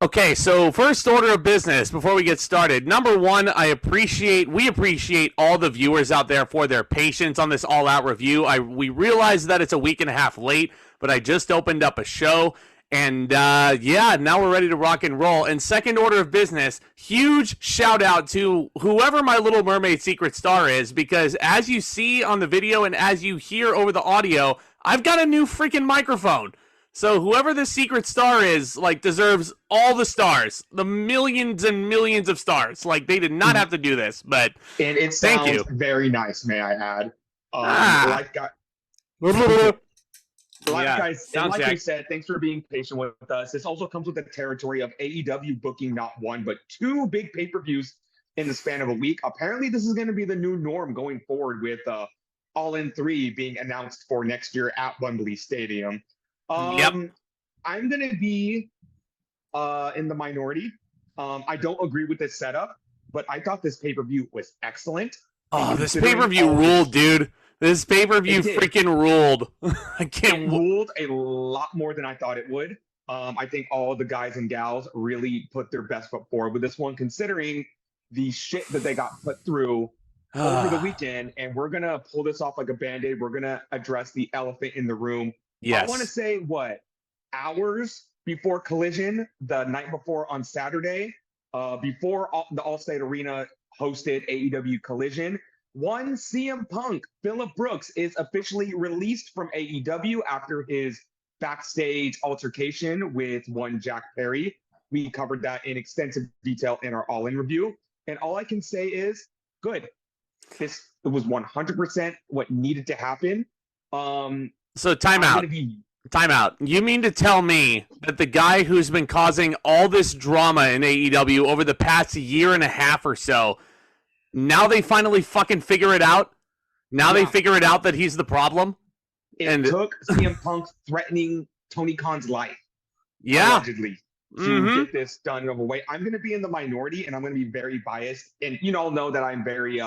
Okay, so first order of business before we get started. Number one, we appreciate all the viewers out there for their patience on this All Out review. We realize that it's a week and a half late, but I just opened up a show, and now we're ready to rock and roll. And second order of business, huge shout out to whoever my Little Mermaid secret star is, because as you see on the video and as you hear over the audio, I've got a new freaking microphone. So whoever this secret star is, deserves all the stars, the millions and millions of stars. They did not have to do this, but and it thank sounds you. Very nice, may I add. Like I said, thanks for being patient with us. This also comes with the territory of AEW booking not one, but two big pay-per-views in the span of a week. Apparently, this is going to be the new norm going forward with Allin 3 being announced for next year at Wembley Stadium. I'm going to be in the minority. I don't agree with this setup, but I thought this pay-per-view was excellent. Oh, this pay-per-view ruled, dude. This pay-per-view freaking ruled. It ruled a lot more than I thought it would. I think all the guys and gals really put their best foot forward with this one, considering the shit that they got put through over the weekend. And we're going to pull this off like a Band-Aid. We're going to address the elephant in the room. Yes. I want to say, hours before Collision, the night before on Saturday, before the Allstate Arena hosted AEW Collision, one CM Punk, Phillip Brooks, is officially released from AEW after his backstage altercation with one Jack Perry. We covered that in extensive detail in our All-In review. And all I can say is, good. It was 100% what needed to happen. So time out. You mean to tell me that the guy who's been causing all this drama in AEW over the past year and a half or so, now they finally fucking figure it out? Now they figure it out that he's the problem? It took CM Punk threatening Tony Khan's life, allegedly, to get this done over way. I'm going to be in the minority, and I'm going to be very biased. And you all know that I'm very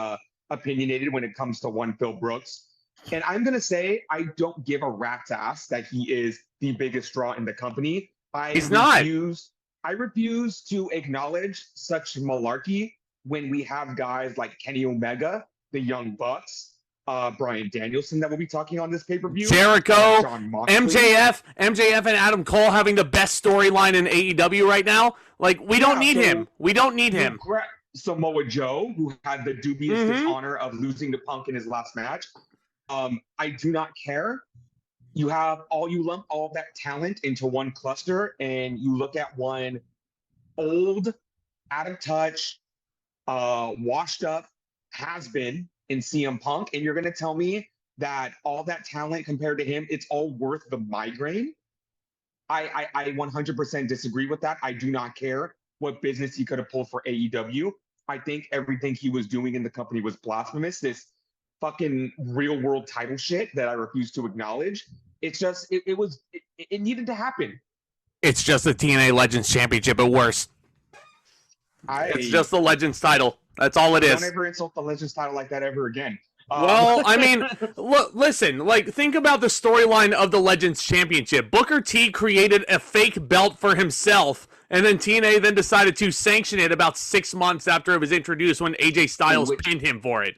opinionated when it comes to one Phil Brooks. And I'm going to say I don't give a rat's ass that he is the biggest draw in the company. I refuse to acknowledge such malarkey when we have guys like Kenny Omega, the Young Bucks, Bryan Danielson that we'll be talking on this pay-per-view. Jericho, MJF and Adam Cole having the best storyline in AEW right now. We don't need him. We don't need him. Samoa Joe, who had the dubious dishonor of losing to Punk in his last match. I do not care. You lump all of that talent into one cluster, and you look at one old, out of touch, washed up has-been in CM Punk, and you're going to tell me that all that talent compared to him, it's all worth the migraine? I 100% disagree with that. I do not care what business he could have pulled for AEW. I think everything he was doing in the company was blasphemous. This fucking real world title shit that I refuse to acknowledge. It's just, it needed to happen. It's just the TNA Legends Championship, but worse. It's just the Legends title. That's all it is. Don't ever insult the Legends title like that ever again. Well, I mean, listen, think about the storyline of the Legends Championship. Booker T created a fake belt for himself, and then TNA then decided to sanction it about 6 months after it was introduced when AJ Styles pinned him for it.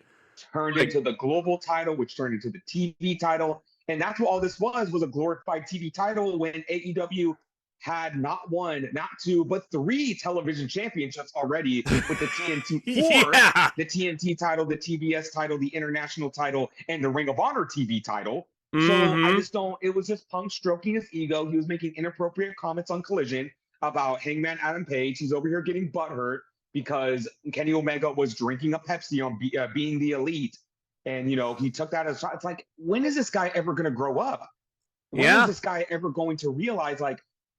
Turned into the global title, which turned into the TV title. And that's what all this was a glorified TV title when AEW had not one, not two, but three television championships already with the TNT 4, the TNT title, the TBS title, the international title, and the Ring of Honor TV title. So it was just Punk stroking his ego. He was making inappropriate comments on Collision about Hangman Adam Page. He's over here getting butthurt because Kenny Omega was drinking a Pepsi on being the elite. And, he took that as, it's like, when is this guy ever going to grow up? When is this guy ever going to realize,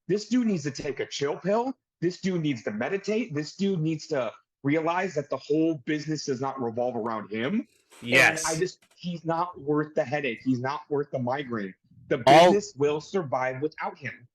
this dude needs to take a chill pill. This dude needs to meditate. This dude needs to realize that the whole business does not revolve around him. Yes. And he's not worth the headache. He's not worth the migraine. The business will survive without him.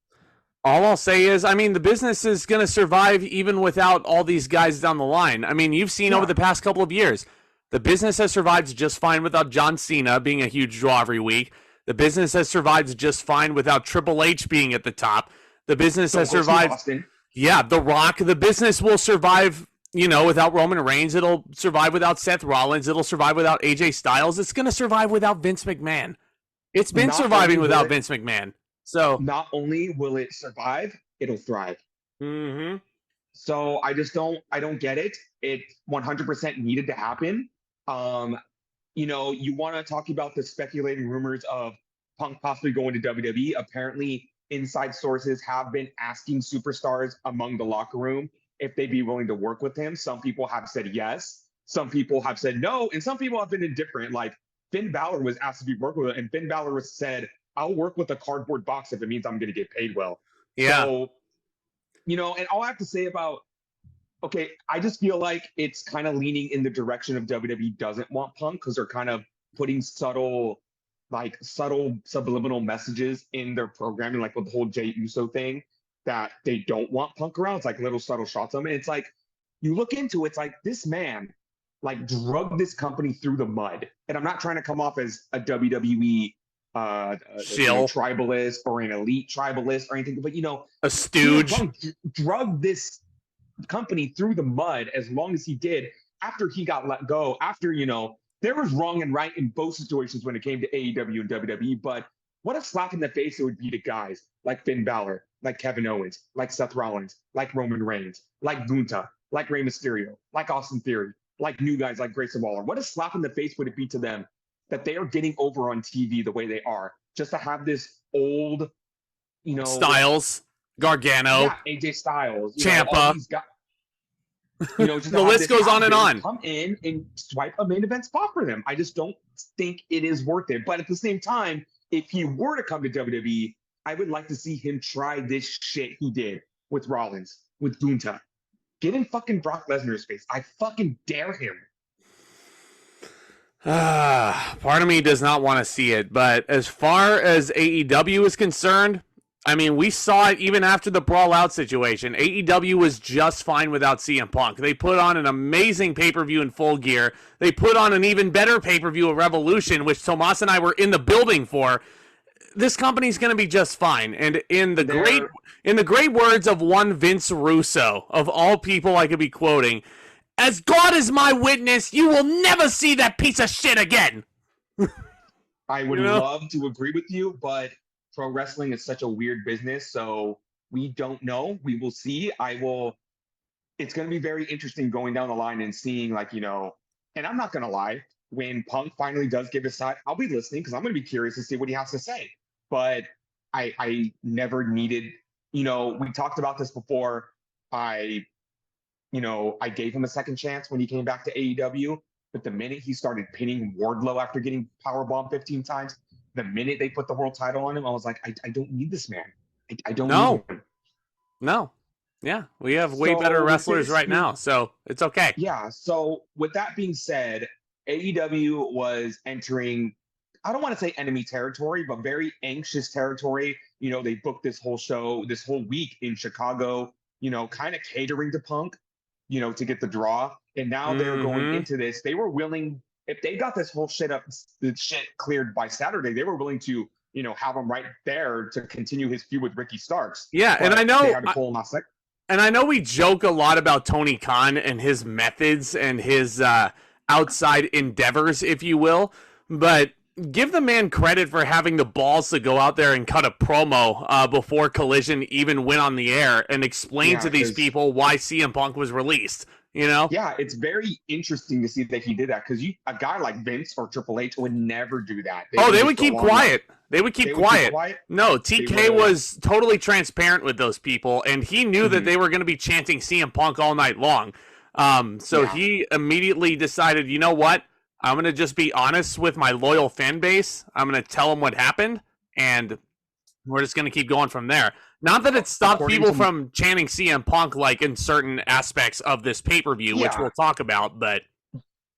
All I'll say is, the business is going to survive even without all these guys down the line. You've seen over the past couple of years, the business has survived just fine without John Cena being a huge draw every week. The business has survived just fine without Triple H being at the top. The business has survived Yeah, The Rock, the business will survive, without Roman Reigns. It'll survive without Seth Rollins. It'll survive without AJ Styles. It's going to survive without Vince McMahon. It's been Not only surviving will without it, Vince McMahon. So, not only will it survive, it'll thrive. mm-hmm. So I don't get it. It 100% needed to happen. You want to talk about the speculating rumors of Punk possibly going to WWE. Apparently, inside sources have been asking superstars among the locker room if they'd be willing to work with him. Some people have said yes. Some people have said no. And some people have been indifferent. Like Finn Balor was asked to be worked with, and Finn Balor said, I'll work with a cardboard box if it means I'm going to get paid well. Yeah. So, and all I have to say about, okay, I just feel like it's kind of leaning in the direction of WWE doesn't want Punk because they're kind of putting subtle subliminal messages in their programming, like with the whole Jey Uso thing, that they don't want Punk around. It's like little subtle shots of him. And it's like, you look into it, it's like this man like drugged this company through the mud. And I'm not trying to come off as a WWE tribalist or an elite tribalist or anything, but a stooge drugged this company through the mud as long as he did after he got let go, after, there was wrong and right in both situations when it came to AEW and WWE, but what a slap in the face it would be to guys like Finn Balor, like Kevin Owens, like Seth Rollins, like Roman Reigns, like Gunther, like Rey Mysterio, like Austin Theory, like new guys like Grayson Waller. What a slap in the face would it be to them that they are getting over on TV the way they are, just to have this old, Styles, Gargano, AJ Styles, Ciampa. Just the list goes on and on. Come in and swipe a main event spot for them. I just don't think it is worth it. But at the same time, if he were to come to WWE, I would like to see him try this shit he did with Rollins, with Gunther. Get in fucking Brock Lesnar's face. I fucking dare him. Part of me does not want to see it, but as far as AEW is concerned, I mean, we saw it even after the Brawl Out situation. AEW was just fine without CM Punk. They put on an amazing pay-per-view in Full Gear. They put on an even better pay-per-view at Revolution, which Tomas and I were in the building for. This company's going to be just fine. And in the great words of one Vince Russo, of all people I could be quoting, as God is my witness, you will never see that piece of shit again. I would love to agree with you, but pro wrestling is such a weird business, so we don't know. We will see. It's going to be very interesting going down the line and seeing, like, and I'm not going to lie, when Punk finally does give his side, I'll be listening because I'm going to be curious to see what he has to say. But I never needed, we talked about this before. I gave him a second chance when he came back to AEW, but the minute he started pinning Wardlow after getting powerbombed 15 times, the minute they put the world title on him, I was like, I don't need this man. I don't need him. No. Yeah, we have way better wrestlers right now, so it's okay. Yeah, so with that being said, AEW was entering, I don't want to say enemy territory, but very anxious territory. They booked this whole show, this whole week in Chicago, kind of catering to Punk, to get the draw. And now they're going into this. They were willing, if they got this whole shit cleared by Saturday, they were willing to, have him right there to continue his feud with Ricky Starks. Yeah, but and I know, they had to pull him off second. And I know we joke a lot about Tony Khan and his methods and his outside endeavors, if you will, but give the man credit for having the balls to go out there and cut a promo before Collision even went on the air and explain to these people why CM Punk was released. Yeah, it's very interesting to see that he did that because a guy like Vince or Triple H would never do that. They would keep quiet. They would keep quiet. No, TK was totally transparent with those people, and he knew that they were going to be chanting CM Punk all night long. He immediately decided, you know what? I'm going to just be honest with my loyal fan base. I'm going to tell them what happened, and we're just going to keep going from there. Not that it stopped people from chanting CM Punk like in certain aspects of this pay-per-view, which we'll talk about, but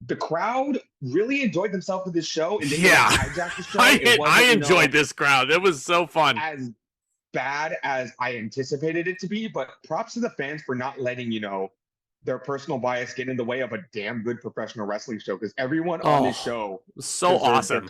the crowd really enjoyed themselves with this show. And they hijacked the show. I enjoyed this crowd. It was so fun. As bad as I anticipated it to be, but props to the fans for not letting, their personal bias get in the way of a damn good professional wrestling show, because everyone on this show so awesome.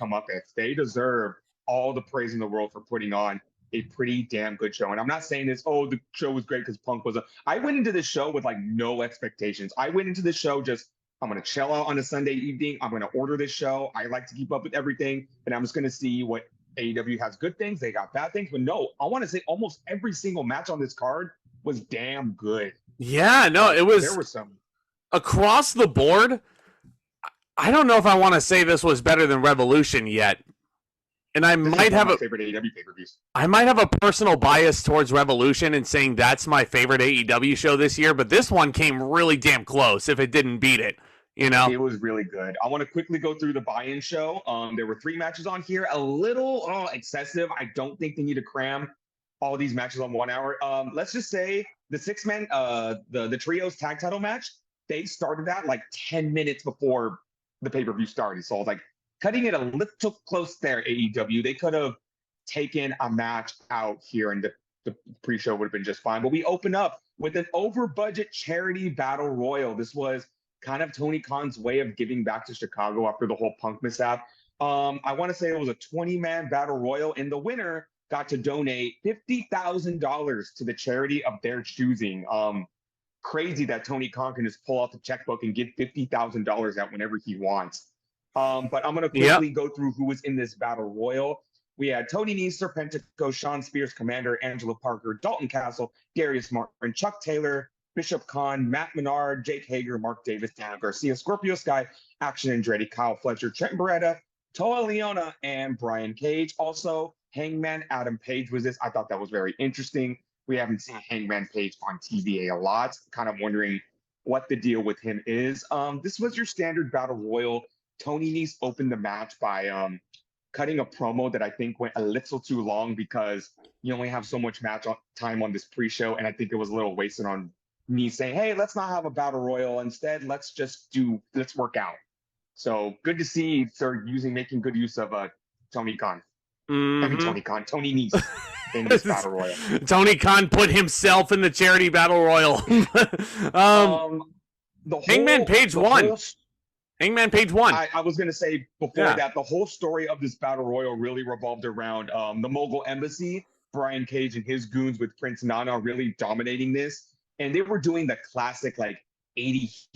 They deserve all the praise in the world for putting on a pretty damn good show. And I'm not saying this, oh, the show was great because Punk was I went into this show with like no expectations. I went into the show just, I'm going to chill out on a Sunday evening. I'm going to order this show. I like to keep up with everything. And I'm just going to see what AEW has good things. They got bad things. But no, I want to say almost every single match on this card was damn good. Yeah, no, it was. There were some. Across the board, I don't know if I want to say this was better than Revolution yet. And I might have favorite AEW pay-per-views. I might have a personal bias towards Revolution and saying that's my favorite AEW show this year, but this one came really damn close if it didn't beat it. You know, it was really good. I want to quickly go through the buy-in show. There were 3 matches on here, a little excessive. I don't think they need to cram all these matches on 1 hour. Let's just say the 6-man, the trios tag title match, they started that like 10 minutes before the pay-per-view started. So I was like, cutting it a little close there, AEW. They could have taken a match out here, and the pre-show would have been just fine. But we open up with an over-budget charity battle royal. This was kind of Tony Khan's way of giving back to Chicago after the whole Punk mishap. I want to say it was a 20-man battle royal, and the winner got to donate $50,000 to the charity of their choosing. Crazy that Tony Khan can just pull out the checkbook and give $50,000 out whenever he wants. But I'm going to quickly go through who was in this battle royal. We had Tony Nese, Serpentico, Sean Spears, Commander, Angelo Parker, Dalton Castle, Darius Martin, Chuck Taylor, Bishop Khan, Matt Menard, Jake Hager, Mark Davis, Daniel Garcia, Scorpio Sky, Action Andretti, Kyle Fletcher, Trent Beretta, Toa Leona, and Brian Cage. Also, Hangman Adam Page was this. I thought that was very interesting. We haven't seen Hangman Page on TVA a lot. Kind of wondering what the deal with him is. This was your standard battle royal. Tony Nese opened the match by cutting a promo that I think went a little too long because you only have so much match time on this pre-show, and I think it was a little wasted on Nese saying, hey, let's not have a battle royal. Instead, let's work out. So good to see they're making good use of Tony Khan. Mm-hmm. I mean, Tony Nese in this battle royal. Tony Khan put himself in the charity battle royal. Hangman Page won. Hangman Page won. I was going to say before that, the whole story of this battle royal really revolved around the Mogul Embassy, Brian Cage and his goons with Prince Nana really dominating this. And they were doing the classic like 80s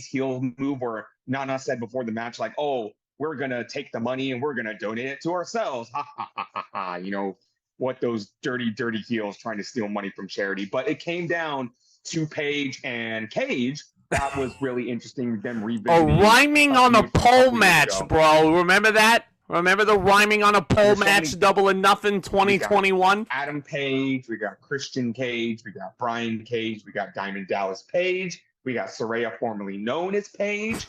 heel move where Nana said before the match, like, oh, we're going to take the money and we're going to donate it to ourselves. Ha, ha, ha, ha, ha. You know, what those dirty, dirty heels trying to steal money from charity. But it came down to Page and Cage. That was really interesting. Them revisiting. Rhyming on a pole match, bro. Remember that? Remember the rhyming on a pole match, Double or Nothing 2021? Adam Page, we got Christian Cage, we got Brian Cage, we got Diamond Dallas Page, we got Saraya, formerly known as Page.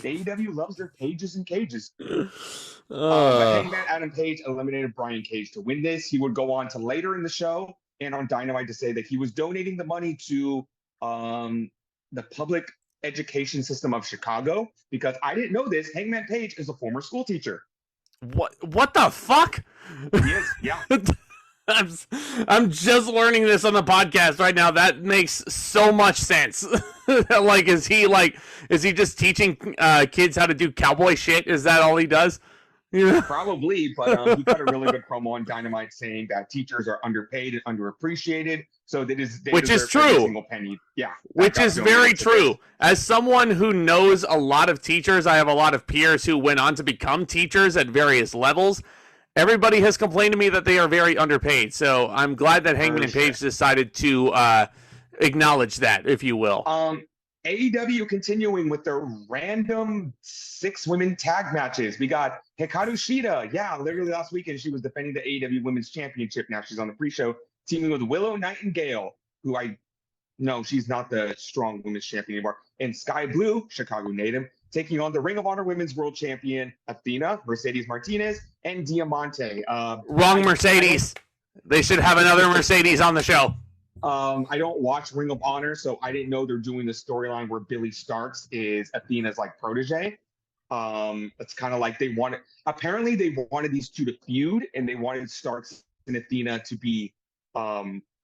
AEW loves their pages and cages. But Hangman Adam Page eliminated Brian Cage to win this. He would go on to later in the show and on Dynamite to say that he was donating the money to the public education system of Chicago, because I didn't know this. Hangman Page is a former school teacher. What the fuck? He is, yeah. I'm just learning this on the podcast right now. That makes so much sense. Like, is he just teaching kids how to do cowboy shit? Is that all he does? Yeah. Probably, but he cut a really good promo on Dynamite saying that teachers are underpaid and underappreciated. So which is true. Single penny. Yeah, which is very true. As someone who knows a lot of teachers, I have a lot of peers who went on to become teachers at various levels. Everybody has complained to me that they are very underpaid. So I'm glad that Hangman Page decided to acknowledge that, if you will. AEW continuing with their random 6 women tag matches. We got Hikaru Shida. Yeah, literally last weekend she was defending the AEW Women's Championship. Now she's on the pre-show teaming with Willow Nightingale, who she's not the strong women's champion anymore. And Sky Blue, Chicago native, taking on the Ring of Honor Women's World Champion Athena, Mercedes Martinez, and Diamante. Wrong Mercedes. They should have another Mercedes on the show. I don't watch Ring of Honor, so I didn't know they're doing the storyline where Billy Starks is Athena's like protege. It's kind of like they wanted these two to feud, and they wanted Starks and Athena to be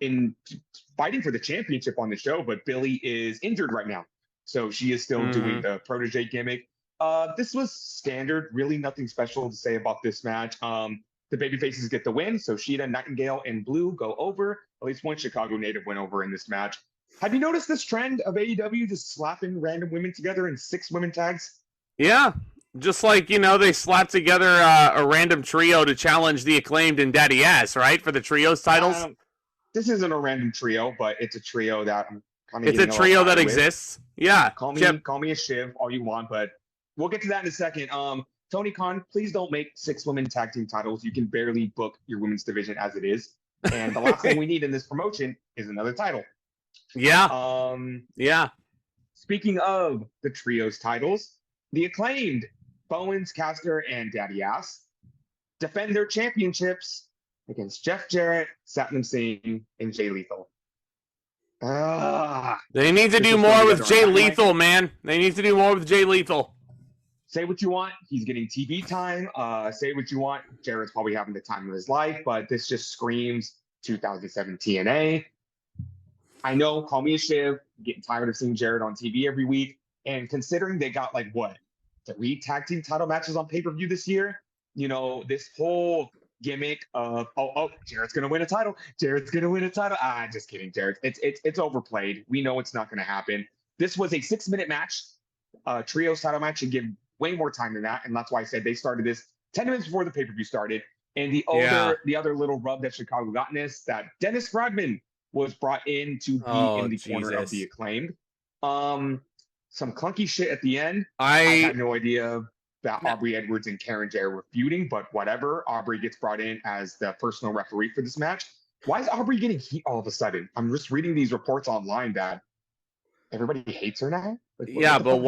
in fighting for the championship on the show, but Billy is injured right now. So she is still doing the protege gimmick. This was standard, really nothing special to say about this match. The babyfaces get the win, so Shida, Nightingale, and Blue go over. At least one Chicago native went over in this match. Have you noticed this trend of AEW just slapping random women together in 6 women tags? Yeah, just like, they slapped together a random trio to challenge the Acclaimed and Daddy Ass, right, for the trios titles? This isn't a random trio, but it's a trio that I'm kind of. It's a trio that exists. Yeah. Call me a Shiv all you want, but we'll get to that in a second. Tony Khan, please don't make 6 women tag team titles. You can barely book your women's division as it is. And the last thing we need in this promotion is another title. Yeah. Yeah. Speaking of the trios titles, the Acclaimed, Bowens, Caster, and Daddy Ass defend their championships against Jeff Jarrett, Satnam Singh, and Jay Lethal. They need to do more with Jay Lethal, man. They need to do more with Jay Lethal. Say what you want. He's getting TV time. Say what you want. Jarrett's probably having the time of his life, but this just screams 2007 TNA. I know, call me a Shiv. I'm getting tired of seeing Jarrett on TV every week. And considering they got 3 tag team title matches on pay-per-view this year, this whole gimmick of Jarrett's gonna win a title. Jarrett's gonna win a title. Just kidding, Jarrett. It's overplayed. We know it's not gonna happen. This was a 6-minute match. Trios title match should give way more time than that, and that's why I said they started this 10 minutes before the pay-per-view started. And the other little rub that Chicago got in this, that Dennis Rodman was brought in to be in the corner of the Acclaimed. Some clunky shit at the end. I had no idea that Aubrey Edwards and Karen Jarrett were feuding, but whatever. Aubrey gets brought in as the personal referee for this match. Why is Aubrey getting heat all of a sudden? I'm just reading these reports online that everybody hates her now. But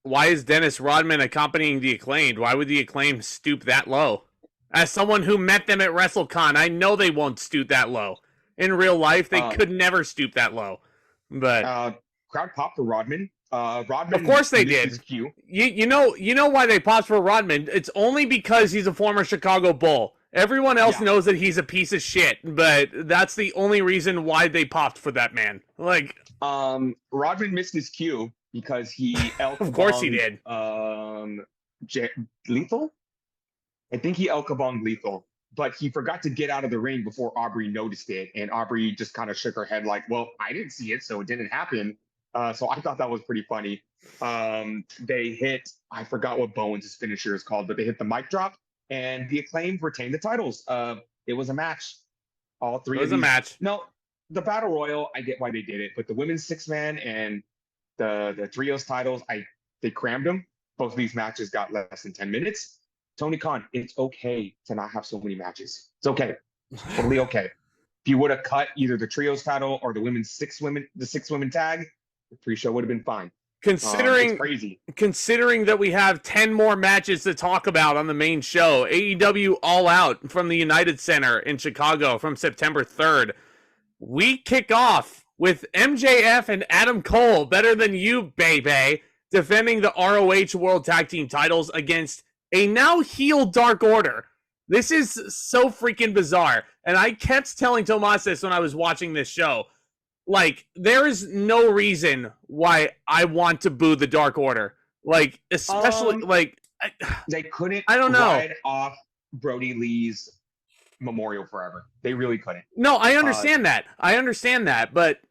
why is Dennis Rodman accompanying the Acclaimed? Why would the Acclaimed stoop that low? As someone who met them at WrestleCon, I know they won't stoop that low. In real life, they could never stoop that low. But crowd popped for Rodman. Rodman, of course they did. You know why they popped for Rodman? It's only because he's a former Chicago Bull. Everyone else knows that he's a piece of shit, but that's the only reason why they popped for that man. Rodman missed his cue because he of course he did. Lethal? I think he El Kabong Lethal, but he forgot to get out of the ring before Aubrey noticed it, and Aubrey just kind of shook her head like, well, I didn't see it, so it didn't happen. So I thought that was pretty funny. They hit, I forgot what Bowens' finisher is called, but they hit the mic drop, and the Acclaimed retained the titles. It was a match. All three. It was a match. No, the Battle Royal, I get why they did it, but the women's 6-man and the trios titles, they crammed them. Both of these matches got less than 10 minutes. Tony Khan, it's okay to not have so many matches. It's okay. Totally okay. If you would have cut either the trios title or the 6-women tag, the pre-show would have been fine. Considering that we have 10 more matches to talk about on the main show, AEW All Out from the United Center in Chicago from September 3rd. We kick off with MJF and Adam Cole, better than you, baby, defending the ROH World Tag Team titles against a now heel Dark Order. This is so freaking bizarre. And I kept telling Tomas this when I was watching this show. There is no reason why I want to boo the Dark Order. Especially, they couldn't I don't know. ride off Brody Lee's memorial forever. They really couldn't. No, I understand that. But,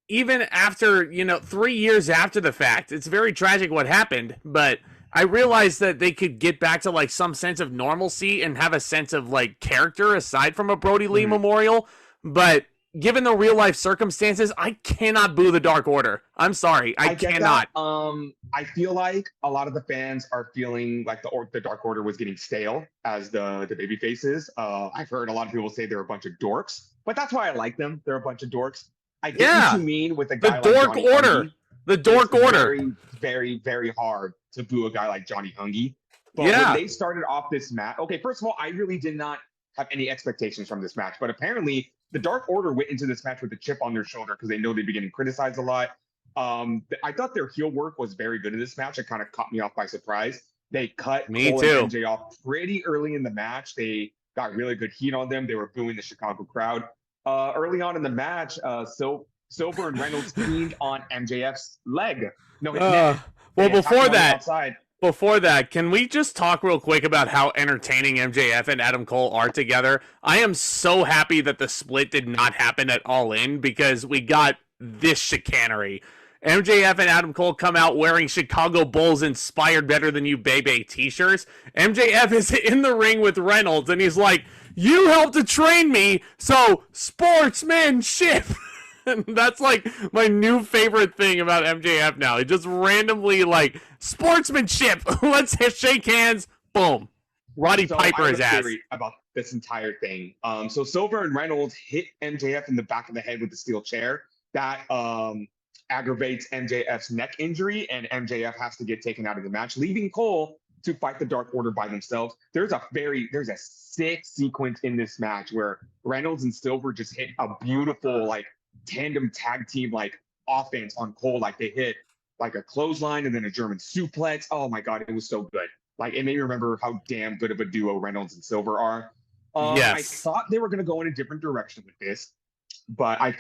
even after, 3 years after the fact, it's very tragic what happened. But I realized that they could get back to, some sense of normalcy and have a sense of, character aside from a Brody Lee memorial. But given the real life circumstances, I cannot boo the Dark Order. I'm sorry, I cannot. I feel like a lot of the fans are feeling like the Dark Order was getting stale as the baby faces. I've heard a lot of people say they're a bunch of dorks, but that's why I like them. They're a bunch of dorks. I get what you mean with a guy like Johnny Hungy. The Dork Order. Very, very, very hard to boo a guy like Johnny Hungy. But when they started off this match, okay, first of all, I really did not have any expectations from this match, but apparently the Dark Order went into this match with a chip on their shoulder because they know they'd be getting criticized a lot. I thought their heel work was very good in this match. It kind of caught me off by surprise. They cut Cole and MJ off pretty early in the match. They got really good heat on them. They were booing the Chicago crowd. Early on in the match, Silver and Reynolds leaned on MJF's leg. No, his neck. Well, before that, Before that, can we just talk real quick about how entertaining MJF and Adam Cole are together? I am so happy that the split did not happen at All In because we got this chicanery. MJF and Adam Cole come out wearing Chicago Bulls inspired Better Than You Bebe t-shirts. MJF is in the ring with Reynolds and he's like, "You helped to train me, so sportsmanship." And that's like my new favorite thing about MJF now. He just randomly like sportsmanship. Let's shake hands. Boom. Roddy Piper his ass. About this entire thing. So Silver and Reynolds hit MJF in the back of the head with the steel chair. That aggravates MJF's neck injury, and MJF has to get taken out of the match, leaving Cole to fight the Dark Order by themselves. There's a sick sequence in this match where Reynolds and Silver just hit a beautiful like tandem tag team like offense on Cole. Like they hit like a clothesline and then a German suplex. Oh my god, it was so good. Like it made me remember how damn good of a duo Reynolds and Silver are. Yes. I thought they were going to go in a different direction with this, but I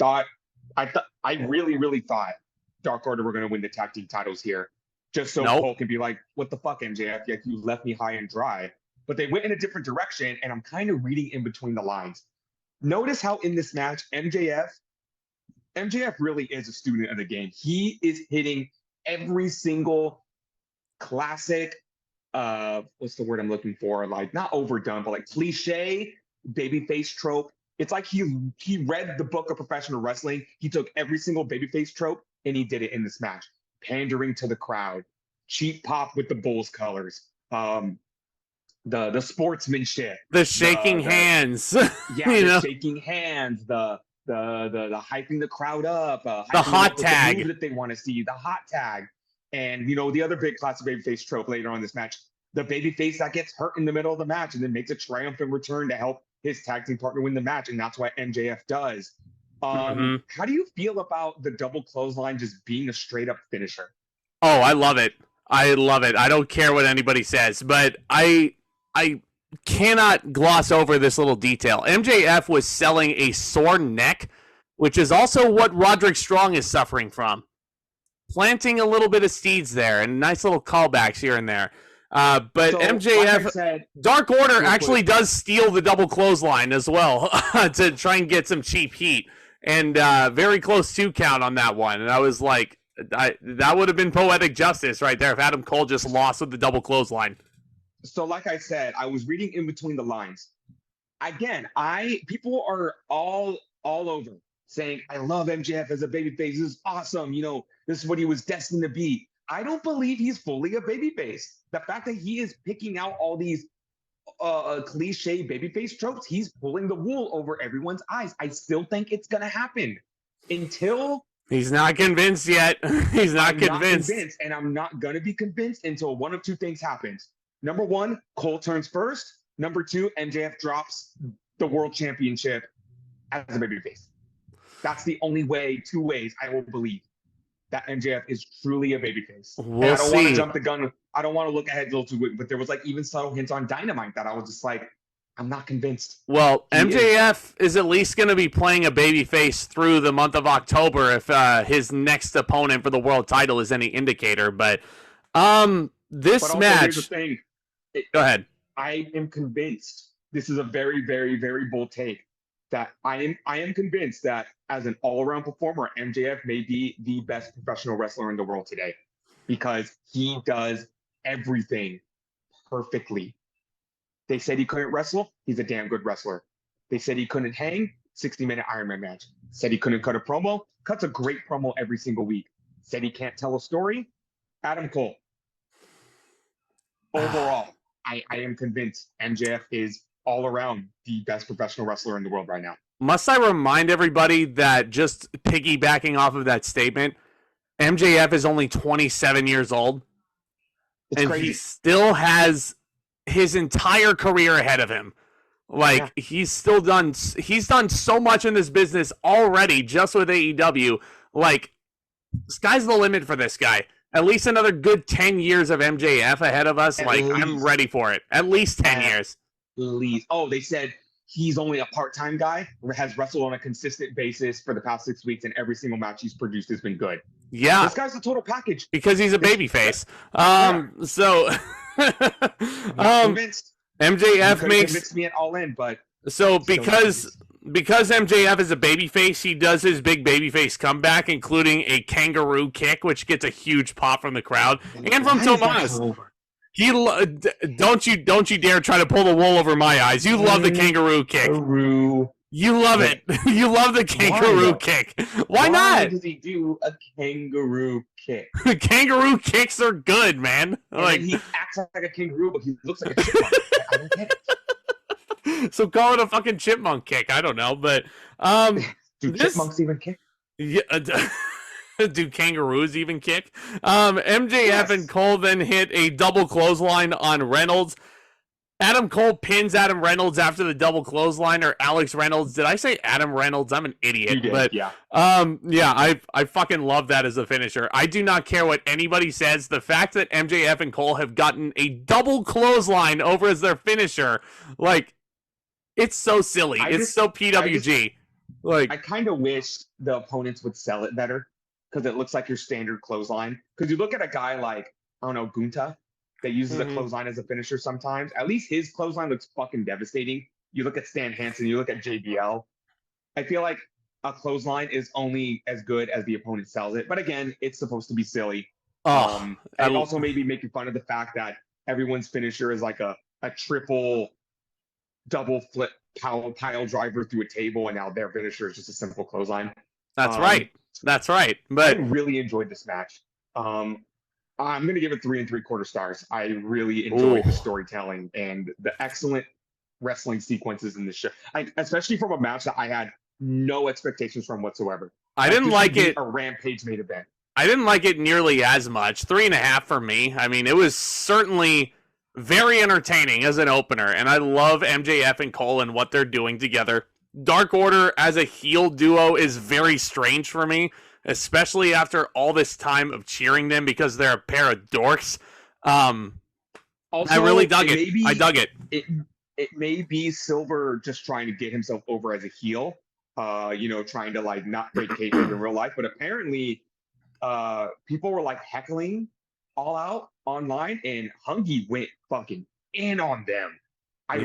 really thought Dark Order were going to win the tag team titles here, just so Cole can be like, "What the fuck, MJF? Like, you left me high and dry." But they went in a different direction, and I'm kind of reading in between the lines. Notice how in this match, MJF really is a student of the game. He is hitting every single classic, what's the word I'm looking for? Like, not overdone, but like cliche babyface trope. It's like he read the book of professional wrestling. He took every single babyface trope and he did it in this match. Pandering to the crowd, cheap pop with the Bulls colors, the sportsmanship, the shaking hands, shaking hands, the hyping the crowd up, the hot tag the that they want to see, the hot tag, and the other big classic babyface trope later on in this match, the babyface that gets hurt in the middle of the match and then makes a triumphant return to help his tag team partner win the match, and that's what MJF does. How do you feel about the double clothesline just being a straight up finisher? Oh, I love it. I don't care what anybody says, but I cannot gloss over this little detail. MJF was selling a sore neck, which is also what Roderick Strong is suffering from. Planting a little bit of seeds there and nice little callbacks here and there. But so, MJF, like said, Dark Order actually does steal the double clothesline as well to try and get some cheap heat. And very close 2 count on that one. And I was like, that would have been poetic justice right there if Adam Cole just lost with the double clothesline. So like I said, I was reading in between the lines. Again, people are all over saying, "I love MJF as a babyface. This is awesome. This is what he was destined to be." I don't believe he's fully a babyface. The fact that he is picking out all these cliche babyface tropes, he's pulling the wool over everyone's eyes. I still think it's going to happen until... He's not convinced yet. He's not convinced. Not convinced, and I'm not going to be convinced until one of two things happens. Number one, Cole turns first. Number two, MJF drops the world championship as a babyface. That's the only way, 2 ways I will believe that MJF is truly a babyface. We'll I don't want to jump the gun. I don't want to look ahead a little too quick, but there was like even subtle hints on Dynamite that I was just like, I'm not convinced. Well, MJF is at least going to be playing a babyface through the month of October if his next opponent for the world title is any indicator. But this match... Here's the thing. Go ahead. I am convinced, this is a very, very, very bold take, that I am convinced that as an all-around performer, MJF may be the best professional wrestler in the world today because he does everything perfectly. They said he couldn't wrestle. He's a damn good wrestler. They said he couldn't hang. 60-minute Iron Man match. Said he couldn't cut a promo. Cuts a great promo every single week. Said he can't tell a story. Adam Cole. Overall, I am convinced MJF is all around the best professional wrestler in the world right now. Must I remind everybody that, just piggybacking off of that statement, MJF is only 27 years old. It's crazy. He still has his entire career ahead of him. Like, he's done so much in this business already just with AEW. Like, sky's the limit for this guy. At least another good 10 years of MJF ahead of us. I'm ready for it. At least 10 years. Least. Oh, they said he's only a part-time guy, has wrestled on a consistent basis for the past 6 weeks, and every single match he's produced has been good. Yeah. This guy's a total package. Because he's a babyface. So MJF convinced me at All In, but so because MJF is a babyface, he does his big babyface comeback, including a kangaroo kick, which gets a huge pop from the crowd and from Tomas. Don't you dare try to pull the wool over my eyes. You love the kangaroo kick. You love it. You love the kangaroo kick. Why not? Why does he do a kangaroo kick? Kangaroo kicks are good, man. Like he acts like a kangaroo, but he looks like a chipmunk. I don't get it. So call it a fucking chipmunk kick. I don't know, but do chipmunks even kick? Yeah. Do kangaroos even kick? MJF and Cole then hit a double clothesline on Reynolds. Adam Cole pins Adam Reynolds after the double clothesline, or Alex Reynolds. Did I say Adam Reynolds? I'm an idiot. You did, but yeah. I fucking love that as a finisher. I do not care what anybody says. The fact that MJF and Cole have gotten a double clothesline over as their finisher, like, it's so silly. It's so PWG. I kind of wish the opponents would sell it better, because it looks like your standard clothesline. Because you look at a guy like, I don't know, Gunta, that uses a clothesline as a finisher sometimes. At least his clothesline looks fucking devastating. You look at Stan Hansen, you look at JBL. I feel like a clothesline is only as good as the opponent sells it. But again, it's supposed to be silly. And also maybe making fun of the fact that everyone's finisher is like a triple double flip pile driver through a table, and now their finisher is just a simple clothesline. That's right. That's right. But I really enjoyed this match. I'm going to give it 3 3/4 stars. I really enjoyed the storytelling and the excellent wrestling sequences in this show, especially from a match that I had no expectations from whatsoever. I didn't like it. A Rampage main event. I didn't like it nearly as much. 3.5 for me. I mean, it was certainly very entertaining as an opener, and I love MJF and Cole and what they're doing together. Dark Order as a heel duo is very strange for me, especially after all this time of cheering them because they're a pair of dorks. Also, I really dug it. I dug it. It may be Silver just trying to get himself over as a heel, trying to like not break kayfabe in real life. But apparently, people were like heckling All Out online, and Hungy went fucking in on them. I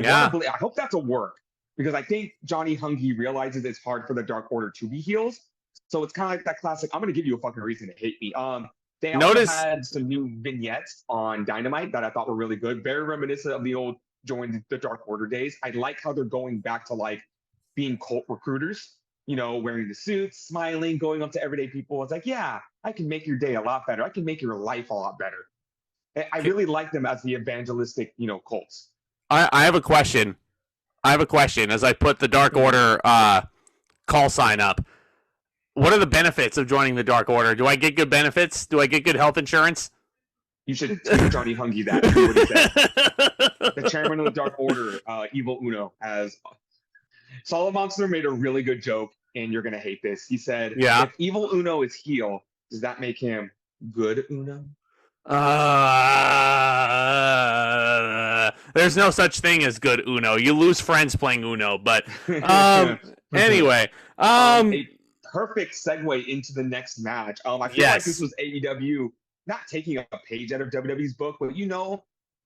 hope that's a work, because I think Johnny Hungy realizes it's hard for the Dark Order to be heels. So it's kind of like that classic, I'm going to give you a fucking reason to hate me. They also had some new vignettes on Dynamite that I thought were really good. Very reminiscent of the old Join the Dark Order days. I like how they're going back to like being cult recruiters, wearing the suits, smiling, going up to everyday people. It's like, yeah, I can make your day a lot better. I can make your life a lot better. I really like them as the evangelistic, cults. I have a question. As I put the Dark Order call sign up. What are the benefits of joining the Dark Order? Do I get good benefits? Do I get good health insurance? You should tell Johnny Hungy that. See what he said. The chairman of the Dark Order, Evil Uno, Solid Monster made a really good joke, and you're going to hate this. He said, if Evil Uno is heel, does that make him good Uno? There's no such thing as good Uno. You lose friends playing Uno, but anyway. A perfect segue into the next match. I feel like this was AEW not taking a page out of WWE's book, but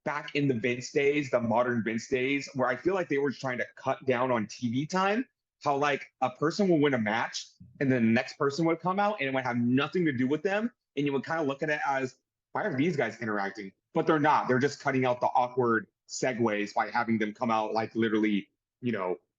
back in the Vince days, the modern Vince days, where I feel like they were trying to cut down on TV time, how like a person will win a match and then the next person would come out and it would have nothing to do with them. And you would kind of look at it as, why are these guys interacting? But they're not. They're just cutting out the awkward segues by having them come out like literally,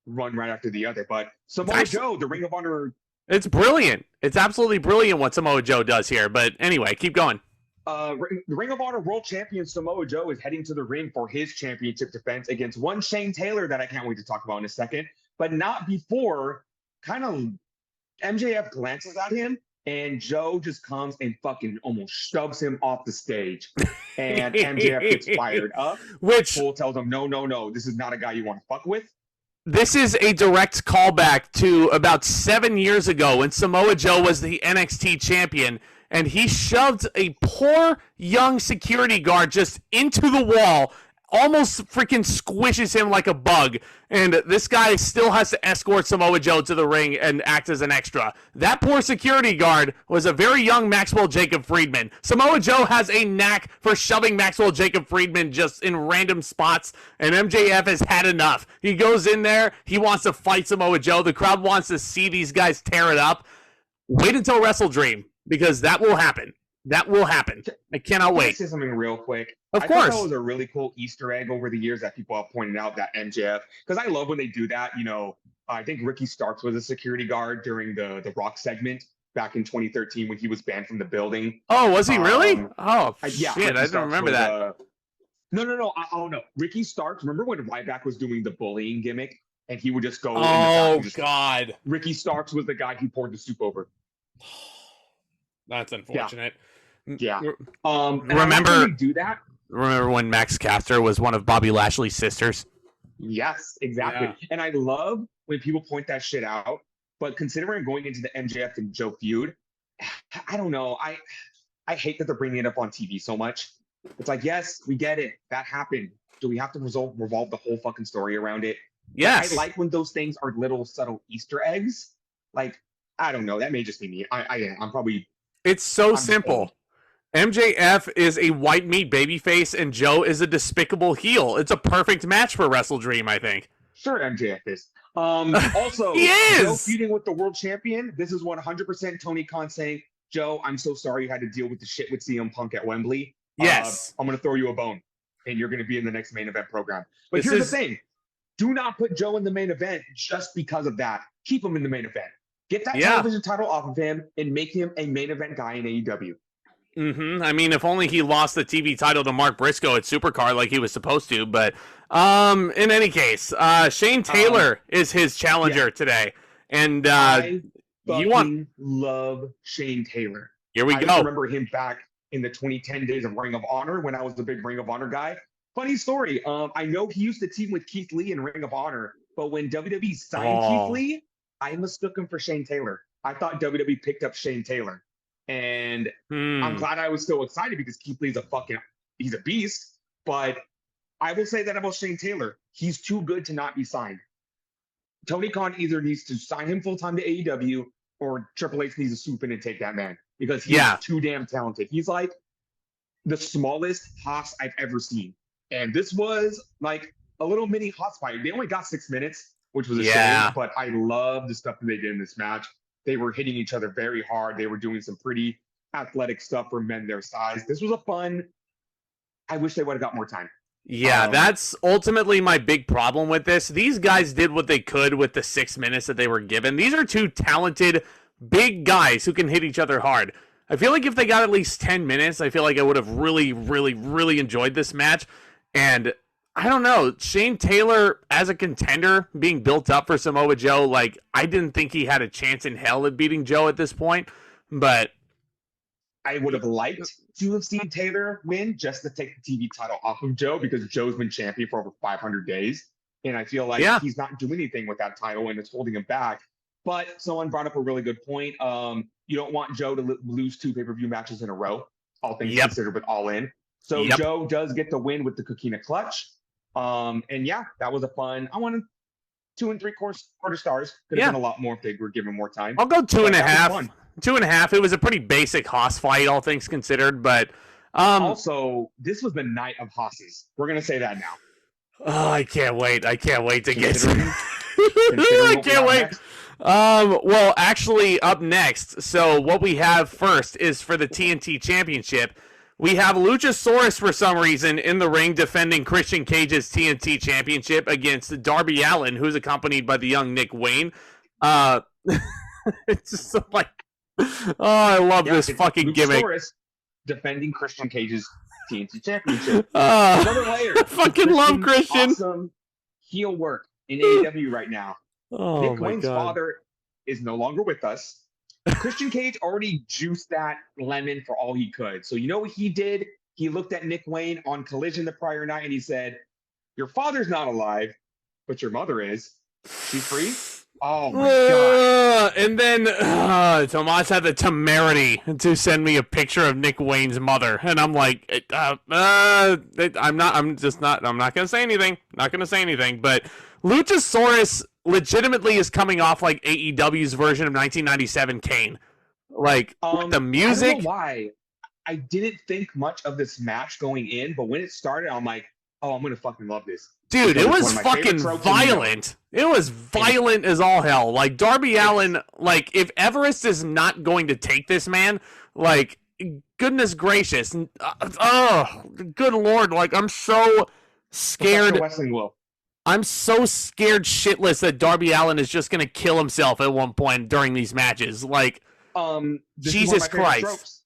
run right after the other. But Samoa Joe, the Ring of Honor. It's brilliant. It's absolutely brilliant what Samoa Joe does here. But anyway, keep going. The Ring of Honor World Champion Samoa Joe is heading to the ring for his championship defense against one Shane Taylor that I can't wait to talk about in a second, but not before kind of MJF glances at him and Joe just comes and fucking almost shoves him off the stage, and MJF gets fired up. Which Cole tells him, no, this is not a guy you want to fuck with. This is a direct callback to about 7 years ago when Samoa Joe was the NXT champion, and he shoved a poor young security guard just into the wall, almost freaking squishes him like a bug, and this guy still has to escort Samoa Joe to the ring and act as an extra. That poor security guard was a very young Maxwell Jacob Friedman. Samoa Joe has a knack for shoving Maxwell Jacob Friedman just in random spots, and MJF has had enough. He goes in there, he wants to fight Samoa Joe, the crowd wants to see these guys tear it up. Wait until Wrestle Dream, because that will happen. That will happen. I cannot wait. Can I say something real quick? Of course. I thought that was a really cool Easter egg over the years that people have pointed out, that MJF, because I love when they do that. You know, I think Ricky Starks was a security guard during the Rock segment back in 2013 when he was banned from the building. Oh, was he really? Yeah, shit, I don't remember that. No. Oh, no. Ricky Starks, remember when Ryback was doing the bullying gimmick and he would just go God. Ricky Starks was the guy he poured the soup over. That's unfortunate. Yeah. Remember do that? Remember when Max Caster was one of Bobby Lashley's sisters? Yes, exactly. Yeah. And I love when people point that shit out. But considering going into the MJF and Joe feud, I don't know. I hate that they're bringing it up on TV so much. It's like, yes, we get it. That happened. Do we have to revolve the whole fucking story around it? Yes. I like when those things are little subtle Easter eggs. Like, I don't know. That may just be me. I'm probably... It's so simple. MJF is a white meat babyface, and Joe is a despicable heel. It's a perfect match for Wrestle Dream, I think. Sure, MJF is. Also, he is! Joe feuding with the world champion. This is 100% Tony Khan saying, Joe, I'm so sorry you had to deal with the shit with CM Punk at Wembley. Yes. I'm going to throw you a bone, and you're going to be in the next main event program. But here's the thing. Do not put Joe in the main event just because of that. Keep him in the main event. Get that television title off of him and make him a main event guy in AEW. I mean, if only he lost the TV title to Mark Briscoe at Supercard like he was supposed to. But in any case, Shane Taylor is his challenger today. And I love Shane Taylor. Here we go. I remember him back in the 2010 days of Ring of Honor when I was the big Ring of Honor guy. Funny story. I know he used to team with Keith Lee in Ring of Honor, but when WWE signed Keith Lee, I mistook him for Shane Taylor. I thought WWE picked up Shane Taylor. And I'm glad I was so excited because Keith Lee's he's a beast. But I will say that about Shane Taylor. He's too good to not be signed. Tony Khan either needs to sign him full-time to AEW or Triple H needs to swoop in and take that man because he's too damn talented. He's like the smallest Haas I've ever seen. And this was like a little mini Haas fight. They only got 6 minutes, which was a shame. But I love the stuff that they did in this match. They were hitting each other very hard. They were doing some pretty athletic stuff for men their size. This was a fun. I wish they would have got more time. Yeah, that's ultimately my big problem with this. These guys did what they could with the 6 minutes that they were given. These are two talented, big guys who can hit each other hard. I feel like if they got at least 10 minutes, I feel like I would have really, really, really enjoyed this match. And I don't know, Shane Taylor as a contender being built up for Samoa Joe, like I didn't think he had a chance in hell at beating Joe at this point, but I would have liked to have seen Taylor win just to take the TV title off of Joe because Joe's been champion for over 500 days. And I feel like he's not doing anything with that title and it's holding him back. But someone brought up a really good point. You don't want Joe to lose 2 pay-per-view matches in a row, all things considered with All In. So Joe does get the win with the Coquina Clutch. And yeah, that was a fun. I wanted 2 3/4 stars. Could have been a lot more if they were given more time. I'll go 2.5. 2.5. It was a pretty basic Haas fight, all things considered. But also, this was the night of Haas's. We're gonna say that now. Oh, I can't wait. I can't wait to get. I can't wait. Well, actually, up next. So what we have first is for the TNT Championship. We have Luchasaurus, for some reason, in the ring defending Christian Cage's TNT Championship against Darby Allin, who's accompanied by the young Nick Wayne. It's just so like, I love this fucking gimmick. Luchasaurus defending Christian Cage's TNT Championship. Another layer. I fucking love Christian. Awesome heel work in AEW right now. Oh, Nick Wayne's father is no longer with us. Christian Cage already juiced that lemon for all he could. So you know what he did? He looked at Nick Wayne on Collision the prior night and he said, your father's not alive, but your mother is. She's free? Oh my god! And then Tomas had the temerity to send me a picture of Nick Wayne's mother, and I'm like, I'm not gonna say anything. Not gonna say anything. But Luchasaurus legitimately is coming off like AEW's version of 1997 Kane, like with the music. I don't know why. I didn't think much of this match going in, but when it started, I'm like, oh, I'm gonna fucking love this. Dude, it was fucking violent. It was violent as all hell. Like, Darby Allin, like, if Everest is not going to take this man, like, goodness gracious. Oh, good lord. Like, I'm so scared. I'm so scared shitless that Darby Allin is just going to kill himself at one point during these matches. Like, Jesus Christ.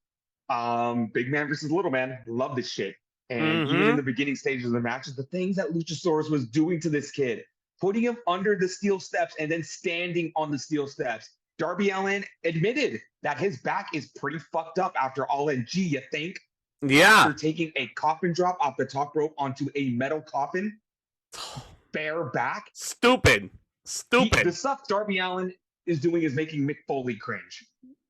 Big man versus little man. Love this shit. And even in the beginning stages of the matches, the things that Luchasaurus was doing to this kid, putting him under the steel steps and then standing on the steel steps. Darby Allin admitted that his back is pretty fucked up after Allin. Gee, you think? Yeah. After taking a coffin drop off the top rope onto a metal coffin, bare back. Stupid. The stuff Darby Allin is doing is making Mick Foley cringe.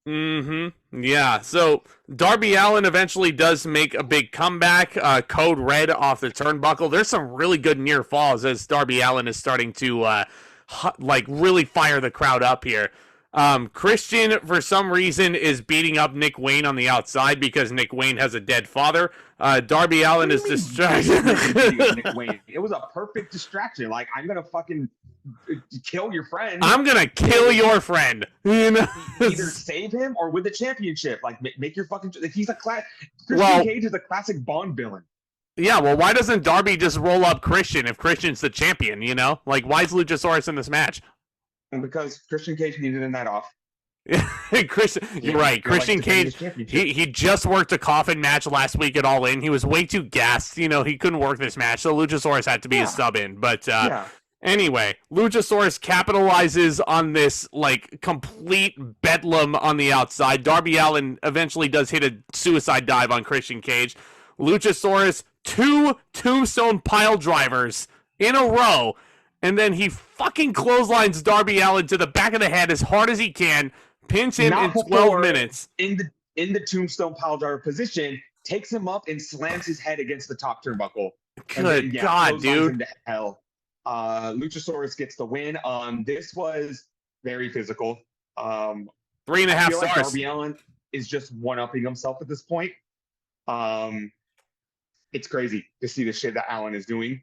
Yeah, so Darby Allin eventually does make a big comeback. Code Red off the turnbuckle. There's some really good near falls as Darby Allin is starting to like really fire the crowd up here. Christian, for some reason, is beating up Nick Wayne on the outside because Nick Wayne has a dead father. Darby Allin is distracted. Nick Wayne. It was a perfect distraction. Like, I'm gonna fucking kill your friend. I'm gonna kill your friend. You know? Either save him or win the championship. Like, make your fucking. He's a Christian Cage is a classic Bond villain. Yeah, well, why doesn't Darby just roll up Christian if Christian's the champion? You know, like, why is Luchasaurus in this match? And because Christian Cage needed a night off. Christian, you're right. Christian Cage, he just worked a coffin match last week at All In. He was way too gassed. You know, he couldn't work this match, so Luchasaurus had to be a sub in. But anyway, Luchasaurus capitalizes on this, like, complete bedlam on the outside. Darby Allin eventually does hit a suicide dive on Christian Cage. Luchasaurus, 2 tombstone pile drivers in a row, and then he fucking clotheslines Darby Allin to the back of the head as hard as he can, pins him in 12 minutes. In the tombstone pile driver position, takes him up and slams his head against the top turnbuckle. Good God, dude. Into hell. Luchasaurus gets the win. This was very physical. 3.5 stars. Like Darby Allin is just one-upping himself at this point. It's crazy to see the shit that Allin is doing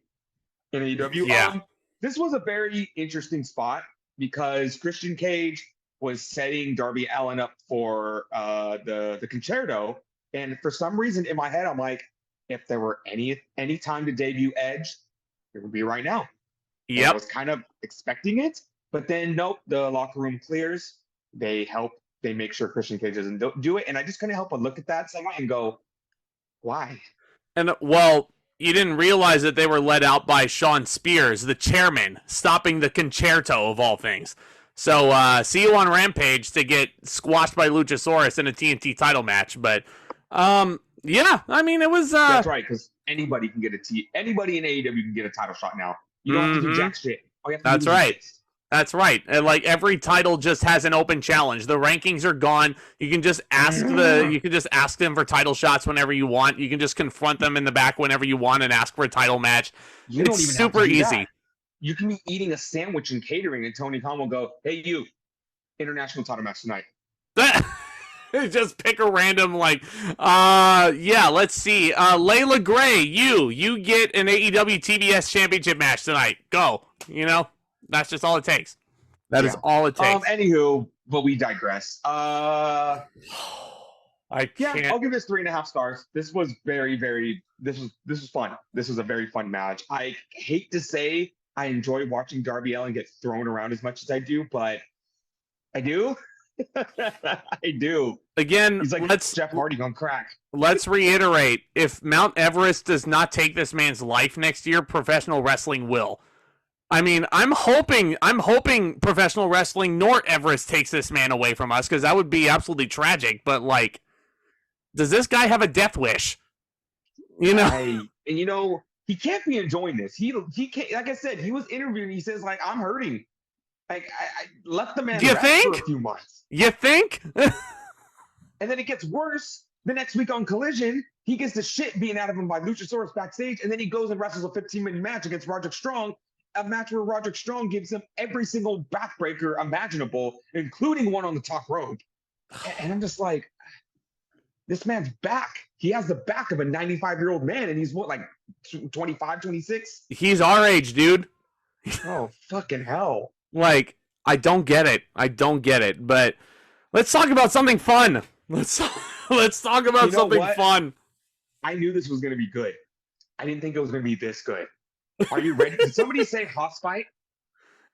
in AEW. Yeah. This was a very interesting spot because Christian Cage was setting Darby Allin up for the concerto, and for some reason in my head, I'm like, if there were any time to debut Edge, it would be right now. Yeah, I was kind of expecting it, but then nope, the locker room clears. They make sure Christian Cage doesn't do it, and I just couldn't help but look at that segment and go, why? And well, you didn't realize that they were led out by Sean Spears, the chairman, stopping the concerto of all things. So see you on Rampage to get squashed by Luchasaurus in a TNT title match. But yeah, I mean, it was. That's right, because anybody in AEW can get a title shot now. You don't have to do jack shit. That's right. That's right. And like every title just has an open challenge. The rankings are gone. You can just ask them for title shots whenever you want. You can just confront them in the back whenever you want and ask for a title match. It's super easy. You can be eating a sandwich and catering, and Tony Khan will go, "Hey, you, international title match tonight." Just pick a random yeah, let's see. Layla Gray, you get an AEW TBS Championship match tonight. Go. You know, that's just all it takes. That is all it takes. Anywho, but we digress. I can't. I'll give this 3.5 stars. This was this was fun. This was a very fun match. I hate to say I enjoy watching Darby Allin get thrown around as much as I do, but I do. I do. Again, he's like Jeff Hardy on crack. Let's reiterate: if Mount Everest does not take this man's life next year, professional wrestling will. I mean, I'm hoping professional wrestling nor Everest takes this man away from us, because that would be absolutely tragic. But like, does this guy have a death wish? You know, he can't be enjoying this. He can't. Like I said, he was interviewed. He says like, I'm hurting. Like, I left the man Do you rest think? for a few months. You think? And then it gets worse. The next week on Collision, he gets the shit beaten out of him by Luchasaurus backstage, and then he goes and wrestles a 15-minute match against Roderick Strong, a match where Roderick Strong gives him every single backbreaker imaginable, including one on the top rope. And I'm just like, this man's back. He has the back of a 95-year-old man, and he's what, like 25, 26? He's our age, dude. Oh, fucking hell. Like, I don't get it. But let's talk about something fun. Let's talk about something fun. I knew this was going to be good. I didn't think it was going to be this good. Are you ready? Did somebody say Hoss fight?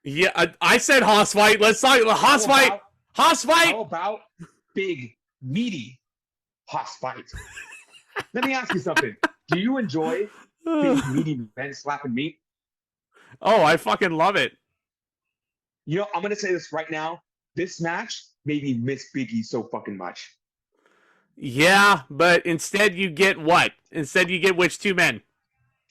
Yeah, I said Hoss fight. Let's talk Hoss fight. Hoss fight. How about big, meaty Hoss fight? Let me ask you something. Do you enjoy big, meaty men slapping meat? Oh, I fucking love it. You know, I'm going to say this right now. This match made me miss Big E so fucking much. Yeah, but instead you get what? Instead you get which two men?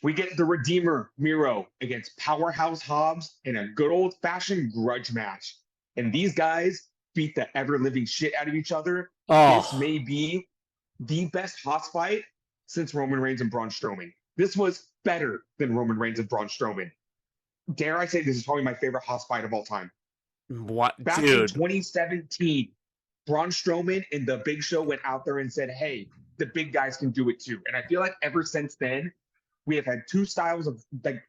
We get the Redeemer, Miro, against Powerhouse Hobbs in a good old-fashioned grudge match. And these guys beat the ever-living shit out of each other. Oh. This may be the best Hoss fight since Roman Reigns and Braun Strowman. This was better than Roman Reigns and Braun Strowman. Dare I say this is probably my favorite Hoss fight of all time. What, Back dude? in 2017, Braun Strowman and the Big Show went out there and said, hey, the big guys can do it too. And I feel like ever since then, we have had two styles of, like,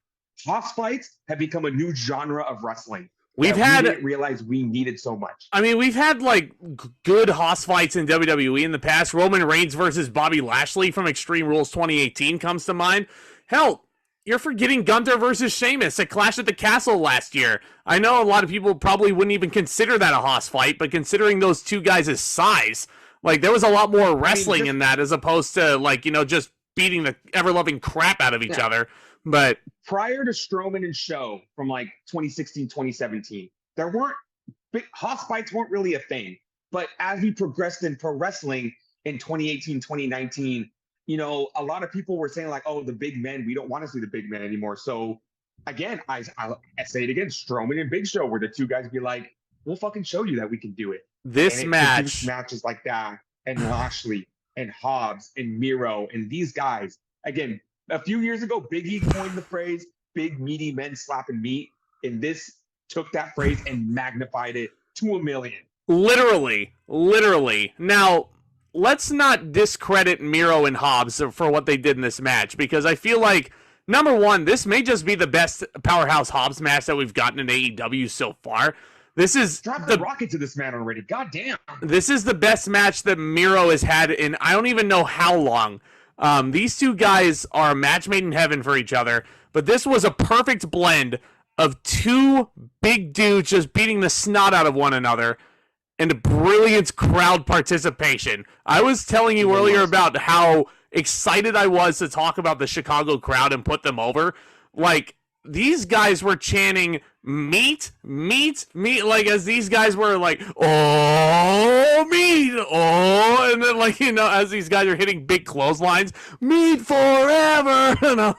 Hoss fights have become a new genre of wrestling. We didn't realize we needed so much. I mean, we've had, like, good Hoss fights in WWE in the past. Roman Reigns versus Bobby Lashley from Extreme Rules 2018 comes to mind. Hell, you're forgetting Gunther versus Sheamus at Clash at the Castle last year. I know a lot of people probably wouldn't even consider that a Hoss fight, but considering those two guys' size, like, there was a lot more wrestling in that as opposed to, like, you know, just beating the ever-loving crap out of each other. But prior to Strowman and Show from, like, 2016, 2017, there weren't big Hoss fights weren't really a thing. But as we progressed in pro wrestling in 2018, 2019, you know, a lot of people were saying, like, oh, the big men, we don't want to see the big men anymore. So, again, I say it again, Strowman and Big Show were the two guys be like, we'll fucking show you that we can do it. This match. Matches like that, and Lashley, and Hobbs, and Miro, and these guys. Again, a few years ago, Big E coined the phrase, big, meaty men slapping meat. And this took that phrase and magnified it to 1,000,000. Literally. Now, let's not discredit Miro and Hobbs for what they did in this match, because I feel like, number one, this may just be the best Powerhouse Hobbs match that we've gotten in AEW so far. This is drop the rocket to this man already. God damn. This is the best match that Miro has had in I don't even know how long. These two guys are a match made in heaven for each other, but this was a perfect blend of two big dudes just beating the snot out of one another and a brilliant crowd participation. I was telling you earlier about how excited I was to talk about the Chicago crowd and put them over. Like, these guys were chanting meat, like, as these guys were like, oh, meat, oh, and then, like, you know, as these guys are hitting big clotheslines, meat forever, you know.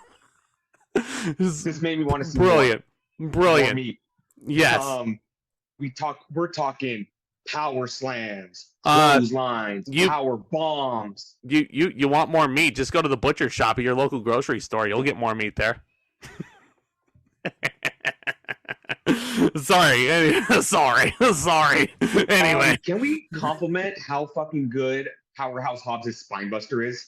This made me want to see brilliant more meat. Yes. We're talking power slams, clotheslines, power bombs. You want more meat, just go to the butcher shop at your local grocery store. You'll get more meat there. Sorry. Anyway, can we compliment how fucking good Powerhouse Hobbs' spinebuster is?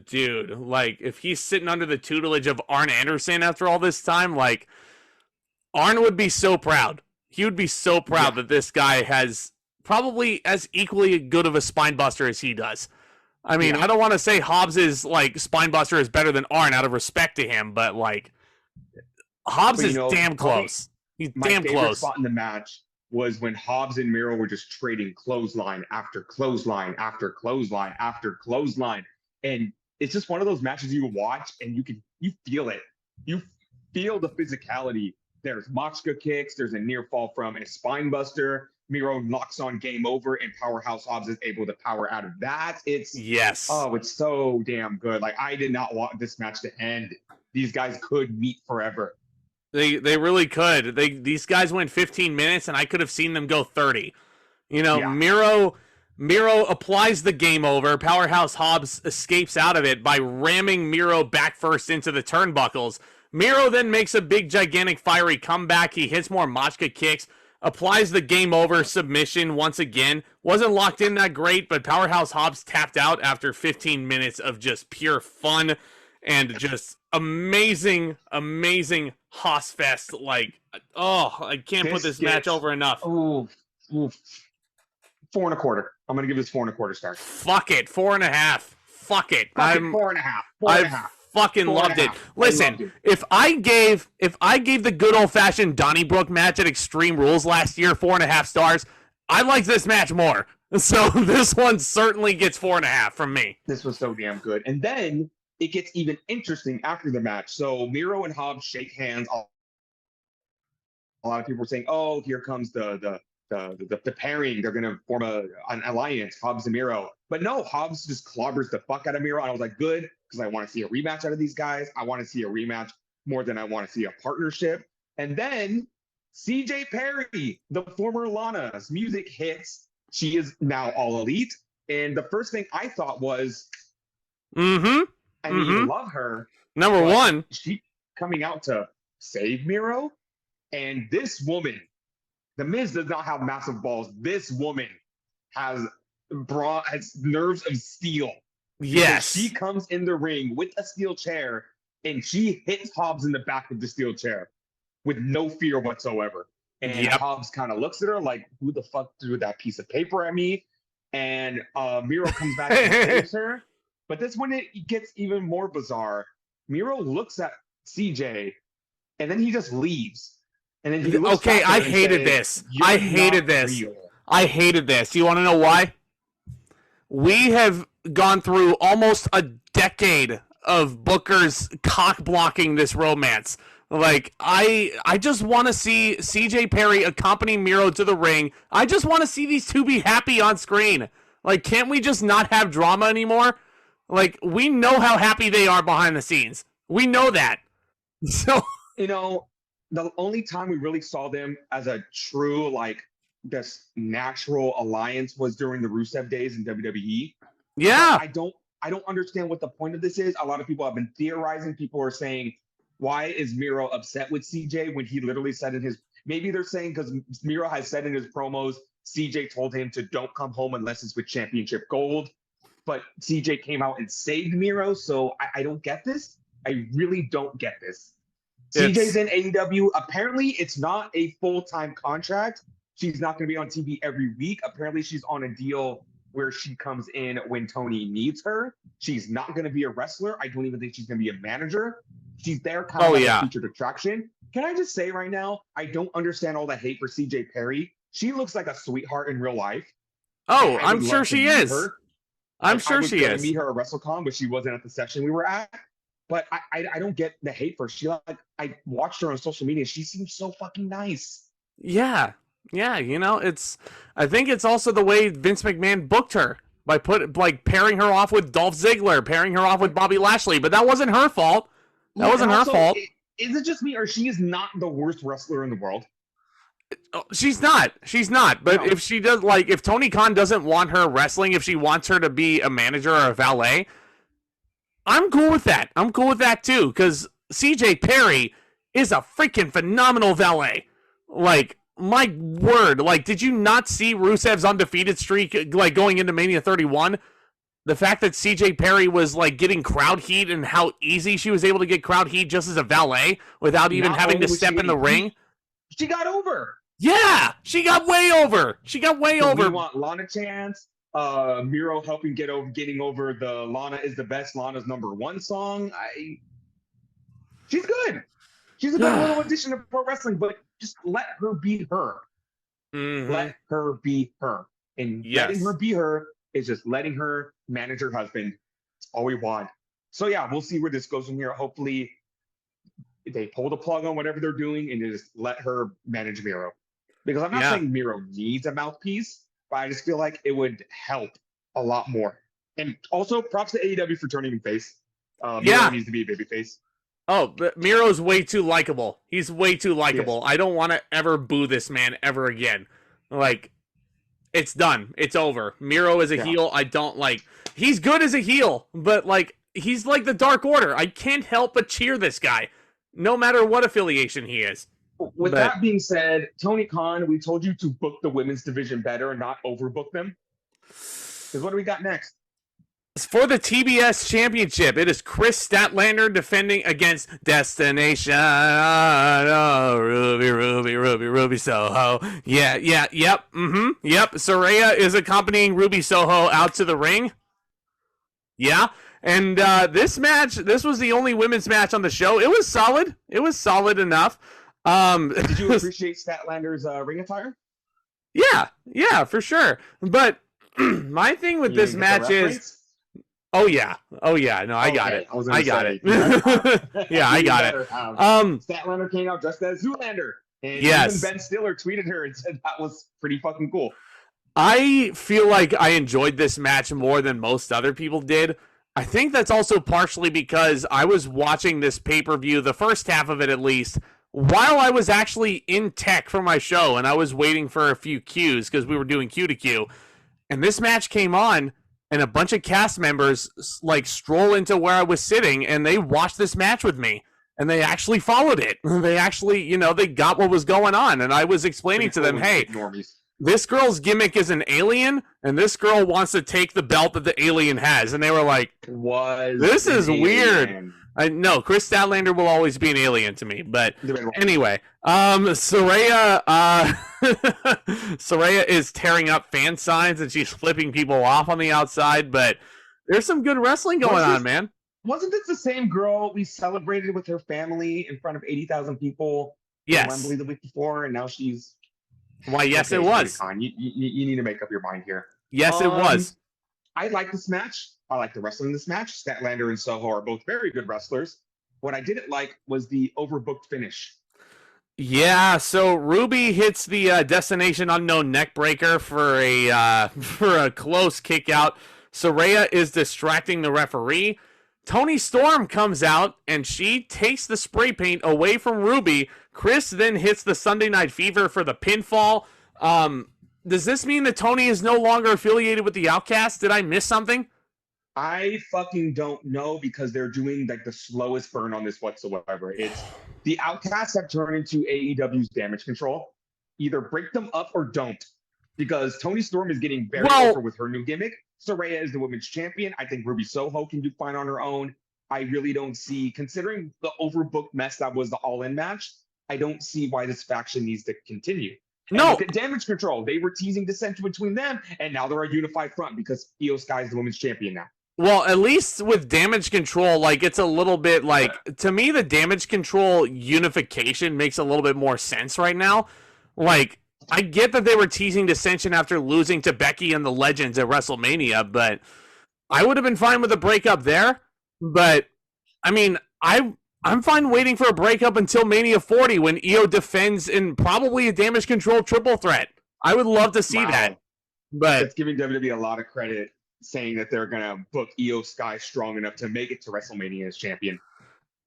Dude, like, if he's sitting under the tutelage of Arn Anderson after all this time, like, Arn would be so proud. He would be so proud that this guy has probably as equally good of a spinebuster as he does. I mean, I don't want to say Hobbs' like spinebuster is better than Arn out of respect to him, but like Hobbs is damn close. He's damn close. My favorite spot in the match was when Hobbs and Miro were just trading clothesline after clothesline after clothesline after clothesline, and it's just one of those matches you watch and you feel it. You feel the physicality. There's Moxley kicks. There's a near fall from a spinebuster. Miro knocks on game over, and Powerhouse Hobbs is able to power out of that. It's so damn good. Like, I did not want this match to end. These guys could meet forever. They really could. These guys went 15 minutes, and I could have seen them go 30. Yeah. Miro applies the game over. Powerhouse Hobbs escapes out of it by ramming Miro back first into the turnbuckles. Miro then makes a big, gigantic, fiery comeback. He hits more Machka kicks, applies the game over submission once again. Wasn't locked in that great, but Powerhouse Hobbs tapped out after 15 minutes of just pure fun and just amazing Hossfest. Like, oh, I can't put this match over enough. Ooh. 4.25. I'm gonna give this 4.25 stars. Fuck it, 4.5. Fuck it. I'm 4.5. 4.5. Fucking loved it. Listen, if I gave the good old fashioned Donnybrook match at Extreme Rules last year 4.5 stars, I liked this match more. So this one certainly gets 4.5 from me. This was so damn good. And then it gets even interesting after the match. So Miro and Hobbs shake hands. A lot of people were saying, "Oh, here comes the pairing. They're gonna form an alliance, Hobbs and Miro." But no, Hobbs just clobbers the fuck out of Miro. And I was like, good, because I want to see a rematch out of these guys. I want to see a rematch more than I want to see a partnership. And then CJ Perry, the former Lana's music hits. She is now All Elite. And the first thing I thought was, I love her. Number one. She coming out to save Miro. And this woman, The Miz does not have massive balls. This woman has nerves of steel. Yes. She comes in the ring with a steel chair and she hits Hobbs in the back of the steel chair with no fear whatsoever. And Hobbs kind of looks at her like, who the fuck threw that piece of paper at me? And Miro comes back and saves her. But that's when it gets even more bizarre. Miro looks at CJ and then he just leaves. And then he looks back I hated this. I hated this. I hated this. You want to know why? We have gone through almost a decade of bookers cock blocking this romance. Like, I just want to see CJ Perry accompany Miro to the ring. I just want to see these two be happy on screen. Like, can't we just not have drama anymore? Like, we know how happy they are behind the scenes. We know that. So, you know, the only time we really saw them as a true, like, this natural alliance was during the Rusev days in WWE. Yeah. I don't understand what the point of this is. A lot of people have been theorizing. People are saying, why is Miro upset with CJ when he literally said in his, maybe they're saying because Miro has said in his promos, CJ told him to don't come home unless it's with championship gold. But CJ came out and saved Miro. So I don't get this. I really don't get this. CJ's in AEW. Apparently, it's not a full-time contract. She's not going to be on TV every week. Apparently, she's on a deal where she comes in when Tony needs her. She's not going to be a wrestler. I don't even think she's going to be a manager. She's there kind of like a featured attraction. Can I just say right now, I don't understand all the hate for CJ Perry. She looks like a sweetheart in real life. Oh, I'm sure she is. I'm sure she is. I was going to meet her at WrestleCon, but she wasn't at the session we were at. But I don't get the hate for her. She, like, I watched her on social media. She seems so fucking nice. Yeah. Yeah, you know, I think it's also the way Vince McMahon booked her by pairing her off with Dolph Ziggler, pairing her off with Bobby Lashley, but that wasn't her fault. That wasn't her fault. Is it just me, or she is not the worst wrestler in the world? She's not. But no. If she does, like, if Tony Khan doesn't want her wrestling, if she wants her to be a manager or a valet, I'm cool with that. I'm cool with that too, because CJ Perry is a freaking phenomenal valet. Like, my word, like, did you not see Rusev's undefeated streak, like, going into Mania 31? The fact that CJ Perry was, like, getting crowd heat and how easy she was able to get crowd heat just as a valet without even having to step in the ring. She got over. Yeah, she got way over. We want Lana chance. Miro helping getting over the Lana is the best, Lana's #1 song. She's good. She's a good little addition to pro wrestling, but just let her be her. Mm-hmm. Let her be her. And letting her be her is just letting her manage her husband. That's all we want. So yeah, we'll see where this goes from here. Hopefully they pull the plug on whatever they're doing and just let her manage Miro. Because I'm not saying Miro needs a mouthpiece, but I just feel like it would help a lot more. And also props to AEW for turning him face. Miro needs to be a babyface. Oh, but Miro's way too likable. He's way too likable. Yes. I don't want to ever boo this man ever again. Like, it's done. It's over. Miro is a heel. I don't like. He's good as a heel, but like he's like the Dark Order. I can't help but cheer this guy, no matter what affiliation he is. With that being said, Tony Khan, we told you to book the women's division better and not overbook them. Because what do we got next? For the TBS Championship, it is Kris Statlander defending against Destination. Oh, Ruby Soho. Yeah, yep, yep. Saraya is accompanying Ruby Soho out to the ring. Yeah, and this was the only women's match on the show. It was solid. It was solid enough. Did you appreciate Statlander's ring attire? Yeah, for sure. But my thing with this match is... Oh yeah. No, I got it. I got it. Yeah, I got it. Statlander came out dressed as Zoolander, and even Ben Stiller tweeted her and said that was pretty fucking cool. I feel like I enjoyed this match more than most other people did. I think that's also partially because I was watching this pay-per-view, the first half of it at least, while I was actually in tech for my show, and I was waiting for a few cues because we were doing Q to Q, and this match came on. And a bunch of cast members like stroll into where I was sitting, and they watched this match with me, and they actually followed it. They actually, they got what was going on, and I was explaining to them, hey, this girl's gimmick is an alien, and this girl wants to take the belt that the alien has, and they were like, "This is weird." I know Kris Statlander will always be an alien to me, but anyway, Saraya is tearing up fan signs and she's flipping people off on the outside, but there's some good wrestling going on, man. Wasn't this the same girl we celebrated with her family in front of 80,000 people? Yes. In Wembley the week before, and now she's... Why, yes, it was. You need to make up your mind here. Yes, it was. I like this match. I like the wrestling in this match. Statlander and Soho are both very good wrestlers. What I didn't like was the overbooked finish. Yeah, so Ruby hits the Destination Unknown neckbreaker for a close kick out. Saraya is distracting the referee. Toni Storm comes out and she takes the spray paint away from Ruby. Kris then hits the Sunday Night Fever for the pinfall. Does this mean that Toni is no longer affiliated with the Outcast? Did I miss something? I fucking don't know because they're doing like the slowest burn on this whatsoever. It's the Outcasts have turned into AEW's Damage Control. Either break them up or don't, because Toni Storm is getting very over with her new gimmick. Saraya is the women's champion. I think Ruby Soho can do fine on her own. I really don't see, considering the overbooked mess that was the All-In match, I don't see why this faction needs to continue. No. Look at Damage Control. They were teasing dissension between them, and now they're a unified front because Io Sky is the women's champion now. Well, at least with Damage Control, like, it's a little bit like, to me, the Damage Control unification makes a little bit more sense right now. Like, I get that they were teasing dissension after losing to Becky and the Legends at WrestleMania, but I would have been fine with a breakup there. But, I mean, I'm fine waiting for a breakup until Mania 40 when Io defends in probably a Damage Control triple threat. I would love to see that. But it's giving WWE a lot of credit, saying that they're going to book Io Sky strong enough to make it to WrestleMania as champion.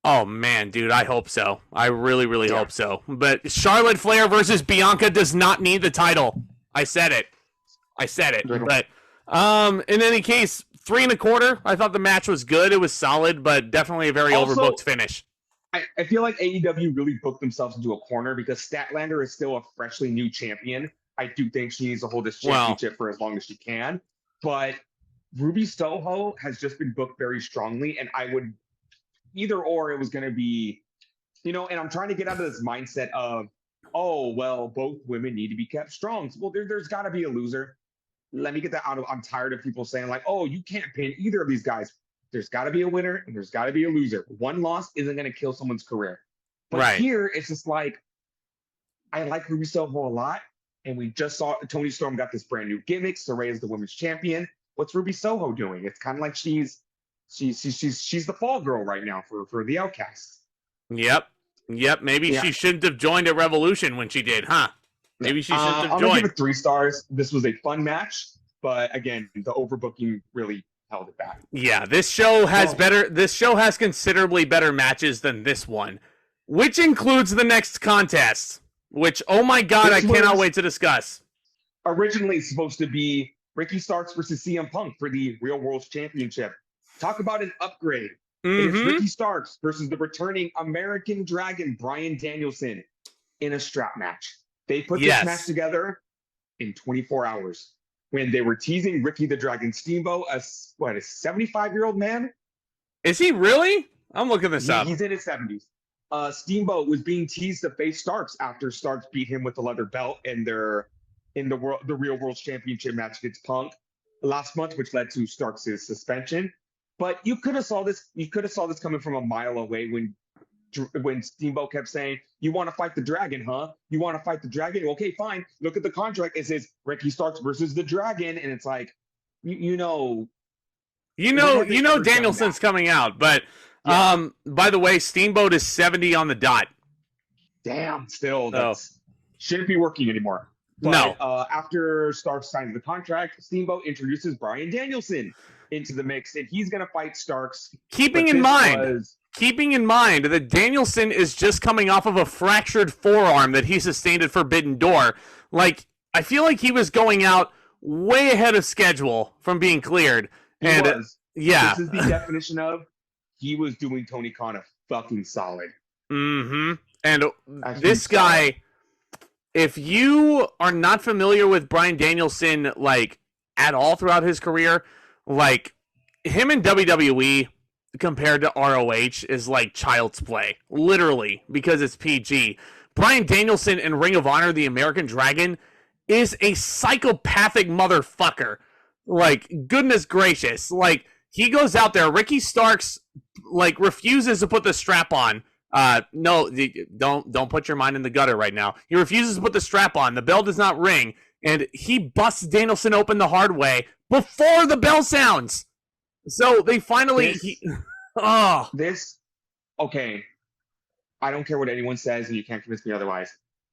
Oh, man, dude, I hope so. I really, really hope so. But Charlotte Flair versus Bianca does not need the title. I said it. But in any case, 3 1/4. I thought the match was good. It was solid, but definitely a very overbooked finish. I feel like AEW really booked themselves into a corner because Statlander is still a freshly new champion. I do think she needs to hold this championship for as long as she can. But Ruby Soho has just been booked very strongly, and I would either or it was going to be, and I'm trying to get out of this mindset of, oh, well, both women need to be kept strong. So, well, there's got to be a loser. Let me get that out of, I'm tired of people saying like, oh, you can't pin either of these guys. There's got to be a winner and there's got to be a loser. One loss isn't going to kill someone's career. But here, it's just like, I like Ruby Soho a lot. And we just saw Toni Storm got this brand new gimmick. Saraya is the women's champion. What's Ruby Soho doing? It's kind of like she's the fall girl right now for the Outcasts. Yep. Maybe she shouldn't have joined at Revolution when she did, huh? Maybe she shouldn't have joined. I'm gonna give it 3 stars. This was a fun match, but again, the overbooking really held it back. Yeah, this show has considerably better matches than this one, which includes the next contest, which, oh my god, I cannot wait to discuss. Originally supposed to be Ricky Starks versus CM Punk for the Real World Championship. Talk about an upgrade. It's Ricky Starks versus the returning American Dragon, Bryan Danielson, in a strap match. They put this match together in 24 hours when they were teasing Ricky the Dragon Steamboat, a 75-year-old man? Is he really? I'm looking this up. He's in his 70s. Steamboat was being teased to face Starks after Starks beat him with the leather belt in the Real World Championship match against Punk last month, which led to Starks' suspension. But you could have saw this coming from a mile away when Steamboat kept saying, "You want to fight the Dragon, huh? You want to fight the Dragon? Okay, fine. Look at the contract. It says Ricky Starks versus the Dragon," and it's like, you know, Danielson's coming out. But by the way, Steamboat is 70 on the dot. Damn, still shouldn't be working anymore. But, no. After Starks signs the contract, Steamboat introduces Bryan Danielson into the mix, and he's going to fight Starks. Keeping in mind that Danielson is just coming off of a fractured forearm that he sustained at Forbidden Door. Like, I feel like he was going out way ahead of schedule from being cleared. He was. Yeah. This is the definition of he was doing Tony Khan a fucking solid. Mm-hmm. And this guy, if you are not familiar with Bryan Danielson, like, at all throughout his career, like, him in WWE compared to ROH is like child's play, literally, because it's PG. Bryan Danielson in Ring of Honor, the American Dragon, is a psychopathic motherfucker. Like, goodness gracious. Like, he goes out there, Ricky Starks, like, refuses to put the strap on. No, don't put your mind in the gutter right now. He refuses to put the strap on. The bell does not ring, and he busts Danielson open the hard way before the bell sounds. So they finally... Okay. I don't care what anyone says, and you can't convince me otherwise.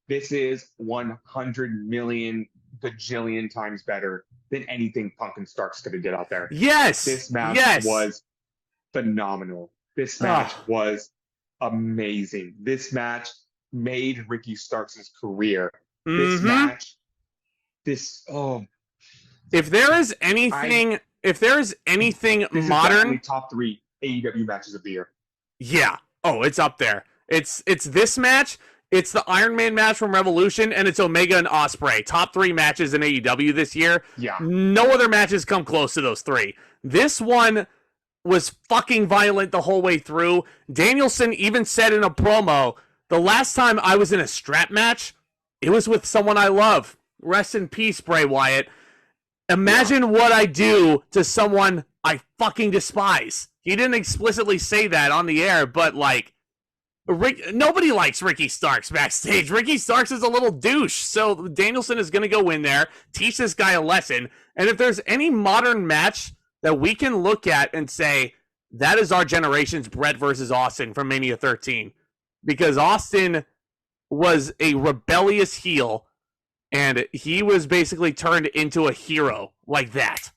This is 100 million bajillion times better than anything Punk and Starks could have did out there. Yes. This match was phenomenal. This match was amazing. This match made Ricky Starks' career. This match, if there is anything modern, top 3 AEW matches of the year. Yeah. Oh, it's up there. It's this match, it's the Iron Man match from Revolution, and it's Omega and Ospreay. Top 3 matches in AEW this year. Yeah. No other matches come close to those 3. This one was fucking violent the whole way through. Danielson even said in a promo, the last time I was in a strap match, it was with someone I love. Rest in peace, Bray Wyatt. Imagine what I do to someone I fucking despise. He didn't explicitly say that on the air, but, like, nobody likes Ricky Starks backstage. Ricky Starks is a little douche, so Danielson is going to go in there, teach this guy a lesson, and if there's any modern match that we can look at and say, that is our generation's Bret versus Austin from Mania 13, because Austin was a rebellious heel, and he was basically turned into a hero like that.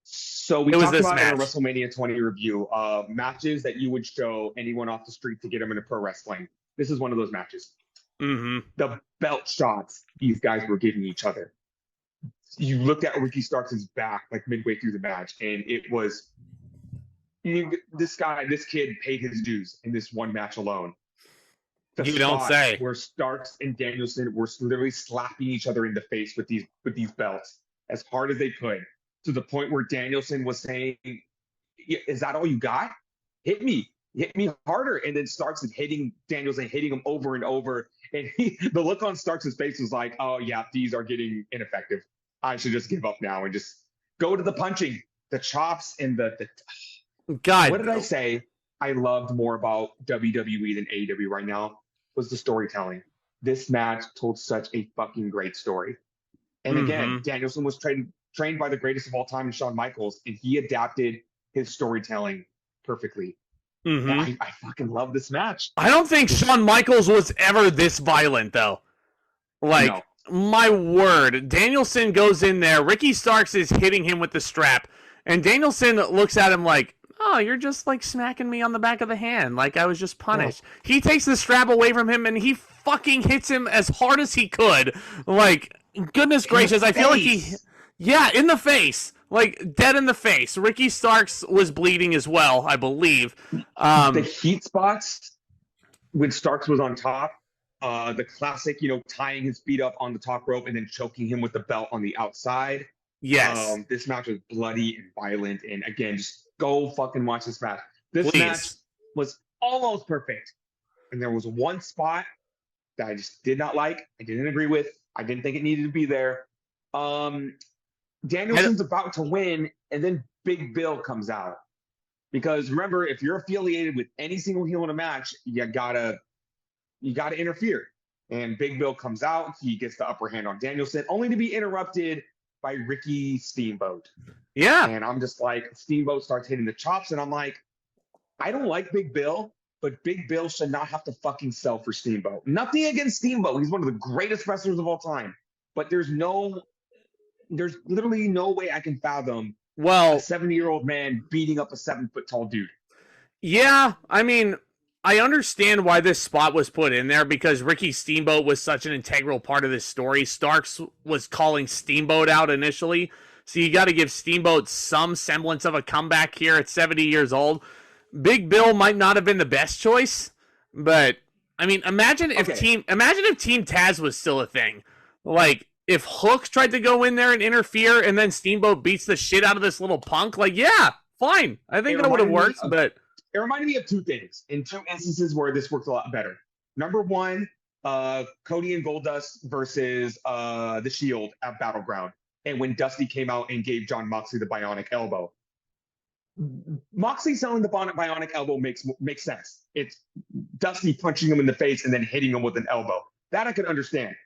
So we talked about in a WrestleMania 20 review, matches that you would show anyone off the street to get them into pro wrestling. This is one of those matches. Mm-hmm. The belt shots these guys were giving each other. You looked at Ricky Starks' back like midway through the match, and it was this kid paid his dues in this one match alone. You don't say. Where Starks and Danielson were literally slapping each other in the face with these belts as hard as they could, to the point where Danielson was saying, "Is that all you got? Hit me harder." And then Starks is hitting Danielson, hitting him over and over. And the look on Starks' face was like, "Oh yeah, these are getting ineffective. I should just give up now and just go to the punching, the chops, and the God." What did I say? I loved more about WWE than AEW right now was the storytelling. This match told such a fucking great story. And again, Danielson was trained by the greatest of all time, Shawn Michaels, and he adapted his storytelling perfectly. I fucking love this match. I don't think Shawn Michaels was ever this violent, though. Like, no. My word. Danielson goes in there. Ricky Starks is hitting him with the strap. And Danielson looks at him like, oh, you're just like smacking me on the back of the hand, like I was just punished. Oh. He takes the strap away from him and he fucking hits him as hard as he could. Like, goodness gracious, I feel like in the face. Like, dead in the face. Ricky Starks was bleeding as well, I believe. The heat spots when Starks was on top, the classic, tying his feet up on the top rope and then choking him with the belt on the outside. Yes. This match was bloody and violent. And again, just go fucking watch this match. This match was almost perfect. And there was one spot that I just did not like. I didn't agree with. I didn't think it needed to be there. Danielson's about to win, and then Big Bill comes out. Because remember, if you're affiliated with any single heel in a match, you gotta interfere. And Big Bill comes out. He gets the upper hand on Danielson, only to be interrupted by Ricky Steamboat. Yeah. And I'm just like, Steamboat starts hitting the chops, and I'm like, I don't like Big Bill, but Big Bill should not have to fucking sell for Steamboat. Nothing against Steamboat. He's one of the greatest wrestlers of all time. But there's literally no way I can fathom a 70-year-old man beating up a 7-foot-tall dude. Yeah, I mean, I understand why this spot was put in there because Ricky Steamboat was such an integral part of this story. Starks was calling Steamboat out initially, so you got to give Steamboat some semblance of a comeback here at 70 years old. Big Bill might not have been the best choice, but I mean, imagine if Team Taz was still a thing. Like, if Hook tried to go in there and interfere and then Steamboat beats the shit out of this little punk, like, yeah, fine. I think that would have worked, but it reminded me of two things in two instances where this worked a lot better. Number one, Cody and Goldust versus the Shield at Battleground. And when Dusty came out and gave John Moxley the bionic elbow. Moxley selling the bionic elbow makes sense. It's Dusty punching him in the face and then hitting him with an elbow. That I could understand.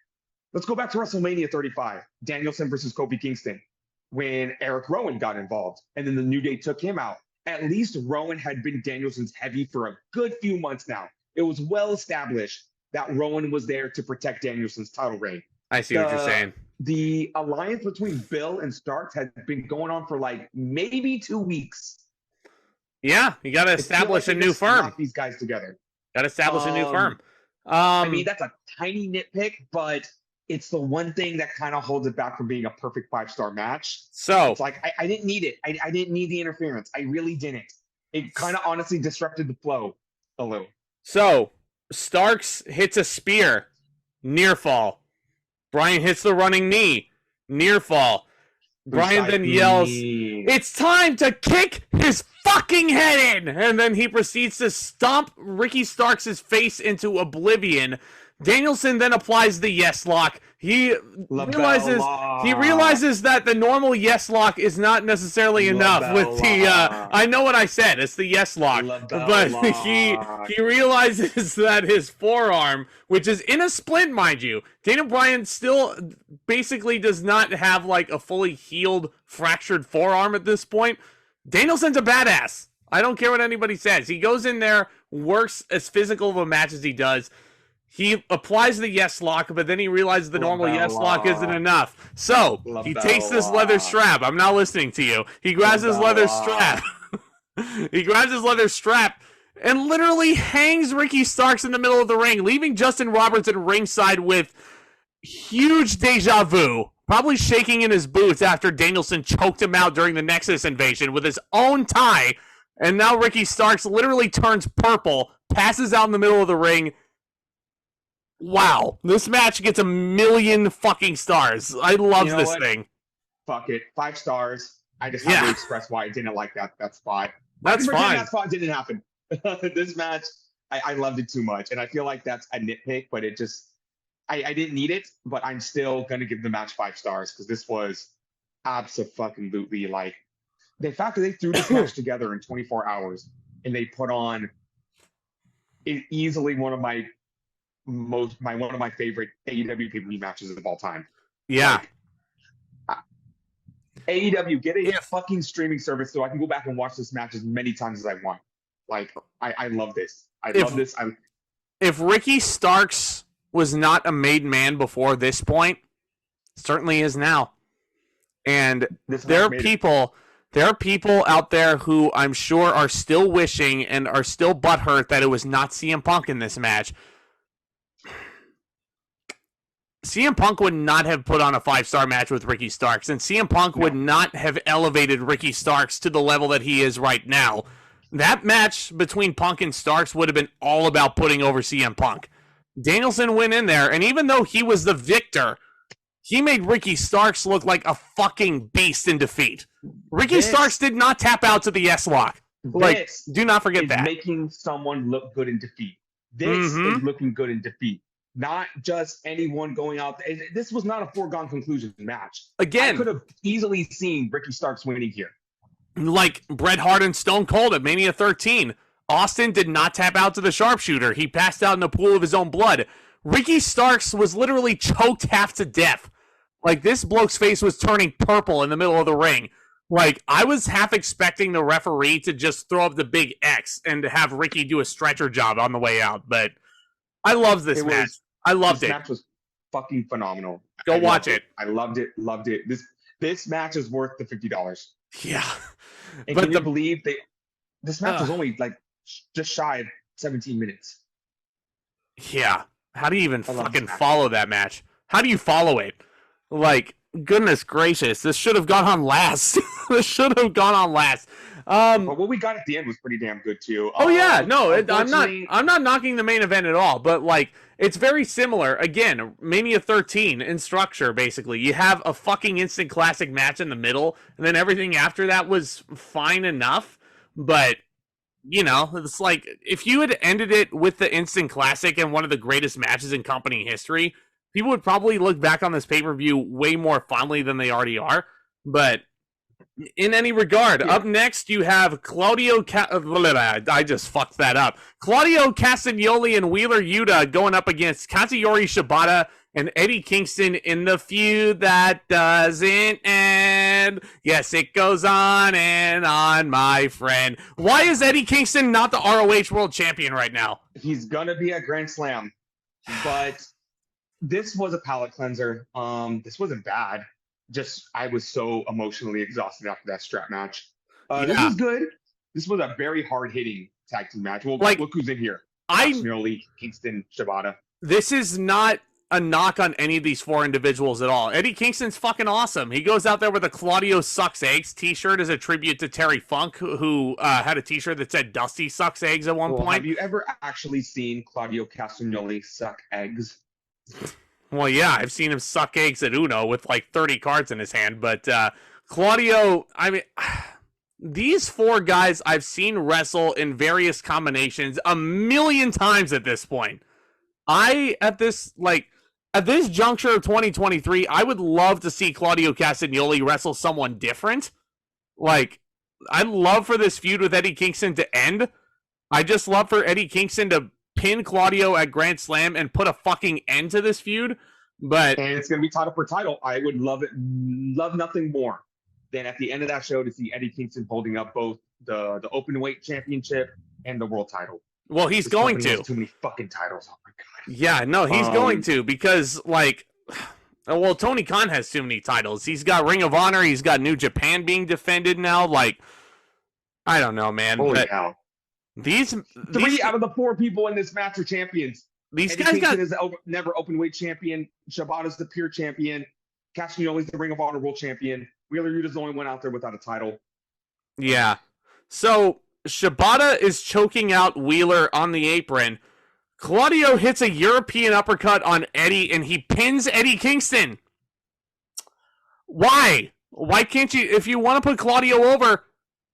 Let's go back to WrestleMania 35, Danielson versus Kofi Kingston, when Eric Rowan got involved, and then the New Day took him out. At least Rowan had been Danielson's heavy for a good few months now. It was well established that Rowan was there to protect Danielson's title reign. I see what you're saying. The alliance between Bill and Starks had been going on for like maybe 2 weeks. Yeah, you got to establish a new firm. Knock these guys together. Got to establish a new firm. I mean, that's a tiny nitpick, but it's the one thing that kind of holds it back from being a perfect 5-star match. So it's like, I didn't need it. I didn't need the interference. I really didn't. It kind of honestly disrupted the flow a little. So Starks hits a spear, near fall. Bryan hits the running knee, near fall. Bryan then yells, "It's time to kick his fucking head in!" And then he proceeds to stomp Ricky Starks' face into oblivion. Danielson then applies the yes lock. He realizes that the normal yes lock is not necessarily enough with the I know what I said, it's the yes lock. But he realizes that his forearm, which is in a splint, mind you, Daniel Bryan still basically does not have like a fully healed fractured forearm at this point. Danielson's a badass. I don't care what anybody says. He goes in there, works as physical of a match as he does. He applies the yes lock, but then he realizes the normal yes lock isn't enough. So he takes this leather strap. I'm not listening to you. He grabs his leather strap. He grabs his leather strap and literally hangs Ricky Starks in the middle of the ring, leaving Justin Roberts at ringside with huge deja vu, probably shaking in his boots after Danielson choked him out during the Nexus invasion with his own tie. And now Ricky Starks literally turns purple, passes out in the middle of the ring. Wow, this match gets 1,000,000 fucking stars. I love this thing. Fuck it, 5 stars. I just have to express why I didn't like that spot. That's fine. That spot didn't happen. This match, I loved it too much, and I feel like that's a nitpick, but it just, I didn't need it, but I'm still gonna give the match 5 stars because this was abso-fucking-lutely like the fact that they threw this match together in 24 hours and they put on easily one of my favorite AEW PPV matches of all time. Yeah. Like, AEW, get a fucking streaming service so I can go back and watch this match as many times as I want. Like, I love this. Love this. If Ricky Starks was not a made man before this point, certainly is now. And there are people There are people out there who I'm sure are still wishing and are still butthurt that it was not CM Punk in this match. CM Punk would not have put on a 5-star match with Ricky Starks, and CM Punk would not have elevated Ricky Starks to the level that he is right now. That match between Punk and Starks would have been all about putting over CM Punk. Danielson went in there, and even though he was the victor, he made Ricky Starks look like a fucking beast in defeat. Ricky Starks did not tap out to the S-Lock. Like, do not forget that. Making someone look good in defeat. This is looking good in defeat. Not just anyone going out. This was not a foregone conclusion match. Again, I could have easily seen Ricky Starks winning here. Like Bret Hart and Stone Cold at Mania 13. Austin did not tap out to the sharpshooter. He passed out in a pool of his own blood. Ricky Starks was literally choked half to death. Like, this bloke's face was turning purple in the middle of the ring. Like, I was half expecting the referee to just throw up the big X and to have Ricky do a stretcher job on the way out. But I loved this match. I loved it. This match was fucking phenomenal. Go watch it. I loved it. Loved it. This match is worth the $50. Yeah. And can you believe this match was only like just shy of 17 minutes. Yeah. How do you even fucking follow that match? How do you follow it? Like, goodness gracious, this should have gone on last. This should have gone on last. But what we got at the end was pretty damn good too. Oh yeah, no, I'm not knocking the main event at all, but like, it's very similar. Again, Mania 13 in structure, basically. You have a fucking instant classic match in the middle, and then everything after that was fine enough. But, you know, it's like, if you had ended it with the instant classic and one of the greatest matches in company history, people would probably look back on this pay-per-view way more fondly than they already are. But in any regard, up next you have Claudio. I just fucked that up. Claudio Castagnoli and Wheeler Yuta going up against Katsuyori Shibata and Eddie Kingston in the feud that doesn't end. Yes, it goes on and on, my friend. Why is Eddie Kingston not the ROH World Champion right now? He's gonna be at Grand Slam, but this was a palate cleanser. This wasn't bad. Just, I was so emotionally exhausted after that strap match. This was good. This was a very hard-hitting tag team match. Well, like, look who's in here. Castagnoli, Kingston, Shibata. This is not a knock on any of these four individuals at all. Eddie Kingston's fucking awesome. He goes out there with a Claudio Sucks Eggs t-shirt as a tribute to Terry Funk, who had a t-shirt that said Dusty Sucks Eggs at one point. Have you ever actually seen Claudio Castagnoli suck eggs? Well, yeah, I've seen him suck eggs at Uno with like 30 cards in his hand, but Claudio, I mean, these four guys I've seen wrestle in various combinations a million times at this point. At this juncture of 2023, I would love to see Claudio Castagnoli wrestle someone different. Like, I'd love for this feud with Eddie Kingston to end. I just love for Eddie Kingston to pin Claudio at Grand Slam and put a fucking end to this feud. And it's going to be title for title. I would love nothing more than at the end of that show to see Eddie Kingston holding up both the open weight championship and the world title. Well, he's going to. Too many fucking titles. Oh my god. Yeah, no, he's going to, because like, well, Tony Khan has too many titles. He's got Ring of Honor. He's got New Japan being defended now. Like, I don't know, man. Holy hell. These three out of the four people in this match are champions. These Eddie guys Kingston is never open weight champion. Shibata's the pure champion. Castagnoli's the Ring of Honor world champion. Wheeler Yuta's the only one out there without a title. Yeah. So Shibata is choking out Wheeler on the apron. Claudio hits a European uppercut on Eddie, and he pins Eddie Kingston. Why? Why can't you? If you want to put Claudio over,